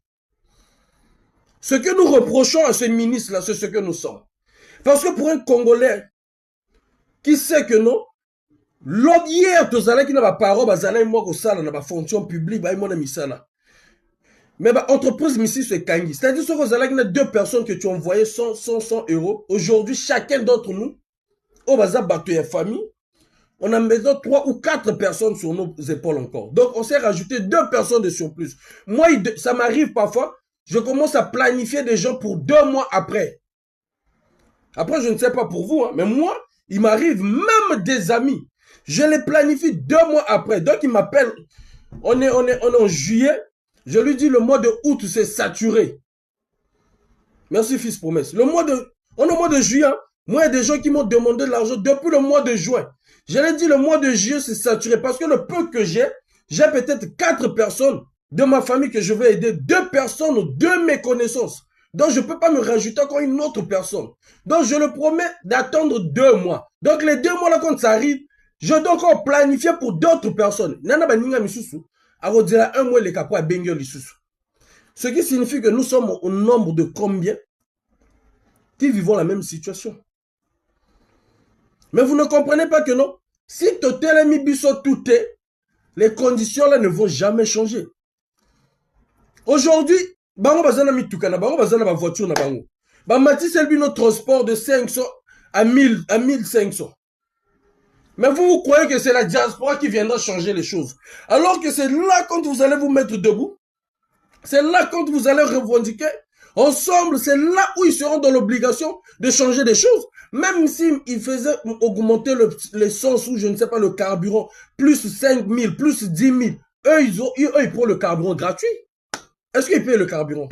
Ce que nous reprochons à ces ministres-là, c'est ce que nous sommes. Parce que pour un Congolais qui sait que non, l'autre hier, tu as qui n'a pas parole, tu as moi qui n'a fonction publique, tu as mis ça là. Mais l'entreprise ici, c'est Kangi. C'est-à-dire que tu as 2 personnes que tu as envoyées 100 €. Aujourd'hui, chacun d'entre nous, au bazar battu famille, on a maintenant 3 ou 4 personnes sur nos épaules encore. Donc, on s'est rajouté 2 personnes de surplus. Moi, ça m'arrive parfois. Je commence à planifier des gens pour 2 mois après. Après, je ne sais pas pour vous, hein, mais moi, il m'arrive même des amis. Je les planifie 2 mois après. Donc, ils m'appellent. On est en juillet. Je lui dis le mois de août, c'est saturé. Merci, fils promesse. On est au mois de juillet. Hein, Moi, il y a des gens qui m'ont demandé de l'argent depuis le mois de juin. J'allais dire le mois de juillet, c'est saturé parce que le peu que j'ai peut-être 4 personnes de ma famille que je vais aider, 2 personnes de mes connaissances. Donc, je ne peux pas me rajouter encore une autre personne. Donc, je le promets d'attendre 2 mois. Donc, les 2 mois là, quand ça arrive, je dois encore planifier pour d'autres personnes. Nana baninga misusu, arodira 1 mois les capos à bengo lisusu. Ce qui signifie que nous sommes au nombre de combien qui vivons la même situation. Mais vous ne comprenez pas que non. Si Totel a mis biso tout est, les conditions là ne vont jamais changer. Aujourd'hui, bango bazana mi tukana, bango bazana ba voiture na bango. Ba mati selbi notre transport de 500 à 1000 à 1500. Mais vous croyez que c'est la diaspora qui viendra changer les choses. Alors que c'est là quand vous allez vous mettre debout. C'est là quand vous allez revendiquer. Ensemble, c'est là où ils seront dans l'obligation de changer des choses. Même s'ils faisaient augmenter l'essence ou je ne sais pas le carburant, plus 5 000, plus 10 000, eux, ils prennent le carburant gratuit. Est-ce qu'ils payent le carburant?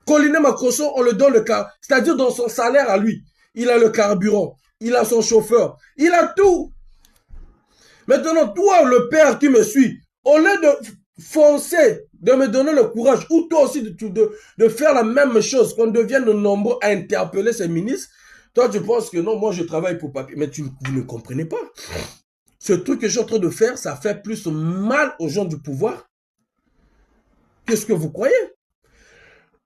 Colline Makoso, on le donne le carburant. C'est-à-dire dans son salaire à lui, il a le carburant, il a son chauffeur, il a tout. Maintenant, toi, le père qui me suit, au lieu de foncer, de me donner le courage, ou toi aussi de faire la même chose, qu'on devienne nombreux à interpeller ces ministres, toi tu penses que non, moi je travaille pour papier, mais vous ne comprenez pas. Ce truc que je suis en train de faire, ça fait plus mal aux gens du pouvoir. Qu'est-ce que vous croyez?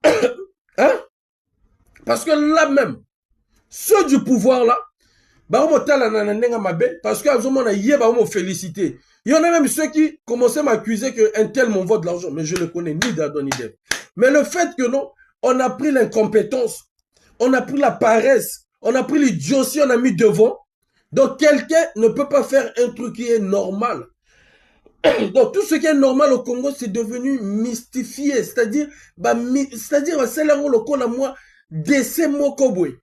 Hein? Parce que là même, ceux du pouvoir là, parce que félicité. Il y en a même ceux qui commençaient à m'accuser qu'un tel m'envoie de l'argent. Mais je ne connais ni d'Adon ni d'Ève. Mais le fait que non, on a pris l'incompétence, on a pris la paresse, on a pris l'idiotie, on a mis devant. Donc quelqu'un ne peut pas faire un truc qui est normal. Donc tout ce qui est normal au Congo, c'est devenu mystifié. C'est-à-dire, c'est là où le con à moi, décès Mokobwe.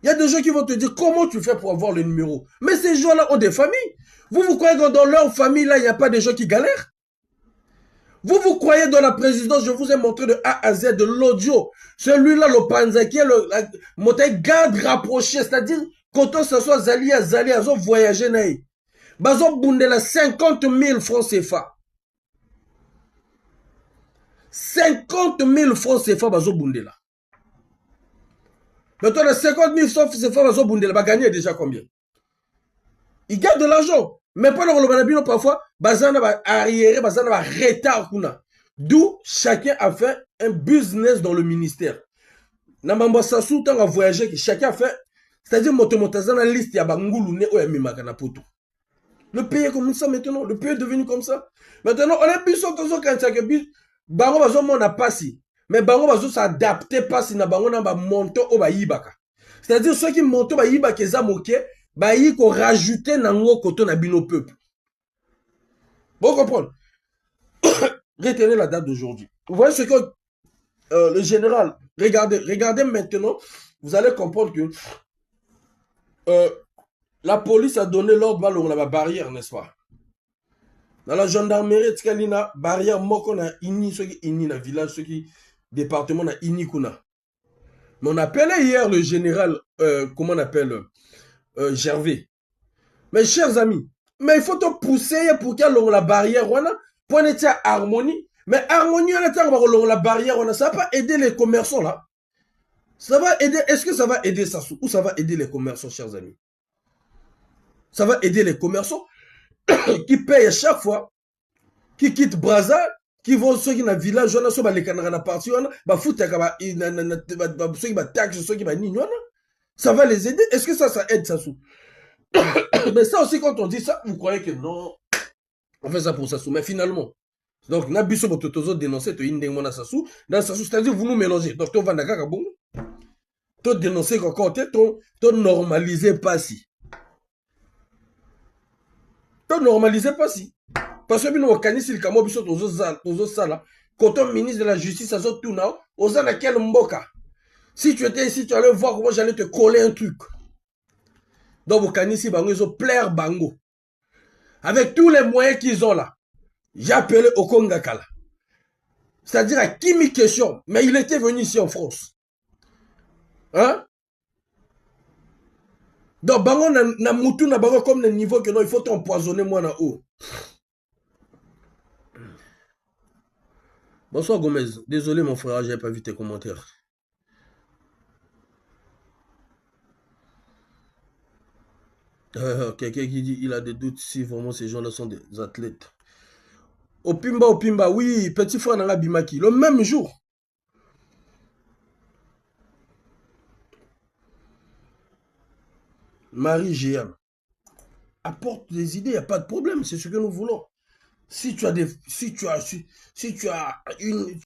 Il y a des gens qui vont te dire comment tu fais pour avoir le numéro. Mais ces gens-là ont des familles. Vous croyez que dans leur famille, là, il n'y a pas des gens qui galèrent? Vous croyez dans la présidence, je vous ai montré de A à Z, de l'audio. Celui-là, le Panzaki, le montagne garde rapproché. C'est-à-dire, quand on s'assoit, Zali, ils ont voyagé. Ils ont bondé là 50 000 francs CFA. 50 000 francs CFA, ils ont bondé là. Maintenant, les 50 000 francs CFA, ils ont bondé là. Ils ont gagné déjà combien? Ils gagnent de l'argent. Mais pas dans le Banabino, parfois, bazana va arriérer, bazana va retard. D'où chacun a fait un business dans le ministère. Namamba Sassou, tant à voyager, chacun a fait, c'est-à-dire, motomotazana liste, ya bangoulou, ou ya mimakana poto. Le pays est comme ça maintenant. Le pays est devenu comme ça. Maintenant, on est plus sur quand ça que bis, bango bazo mona passi. Mais bango bazo s'adapter passi na bango na ba monto o ba yibaka. C'est-à-dire, ceux qui montent ba yibaka, ils ont moqué. Bah, il faut rajouter nango koto na bino peuple. Vous comprenez? Retenez la date d'aujourd'hui. Vous voyez ce que le général, regardez maintenant, vous allez comprendre que la police a donné l'ordre à la barrière, n'est-ce pas? Dans la gendarmerie, il y a une barrière, moko na ini, ceux qui ini na village, ceux qui département na ini kuna. Mais on appelait hier le général, comment on appelle Gervais. Mes chers amis, mais il faut te pousser pour qu'il y ait la barrière, pour qu'il y ait harmonie. Mais harmonie, la barrière, ça va pas aider les commerçants là. Ça va aider, est-ce que ça va aider Sassou ou ça va aider les commerçants, chers amis? Ça va aider les commerçants qui payent à chaque fois, qui quittent Brazza, qui vont ceux qui dans le village, ceux qui les canards parti, bah foutent, ceux qui taxent, ceux qui nignon. Ça va les aider. Est-ce que ça aide Sassou? Mais ça aussi, quand on dit ça, vous croyez que non, on fait ça pour Sassou. Mais finalement, donc, Nabiso Bototozo dénoncer, Sassou, dans Sassou, c'est-à-dire vous nous mélangez. Donc, tu vas dans bon, tu dénoncer encore, tu normaliser pas si. Tu normaliser pas si. Parce que nous, au Canis, il y a biso tozo sala, quand on ministre de la justice, ça sort tout now, aux ans à quel mboka. Si tu étais ici, tu allais voir comment j'allais te coller un truc. Donc, au Kanisi, ils ont plaire Bango. Avec tous les moyens qu'ils ont là, j'ai appelé Okongakala. C'est-à-dire à Kimi question. Mais il était venu ici en France. Hein? Donc, bango na mutu na bango comme le niveau que non, il faut t'empoisonner moi na haut. Bonsoir Gomez. Désolé mon frère, j'ai pas vu tes commentaires. Quelqu'un qui dit il a des doutes si vraiment ces gens-là sont des athlètes. Opimba, oui, petit frère Nanga Bimaki, le même jour. Marie Géam. Apporte des idées, il n'y a pas de problème, c'est ce que nous voulons. Si tu as une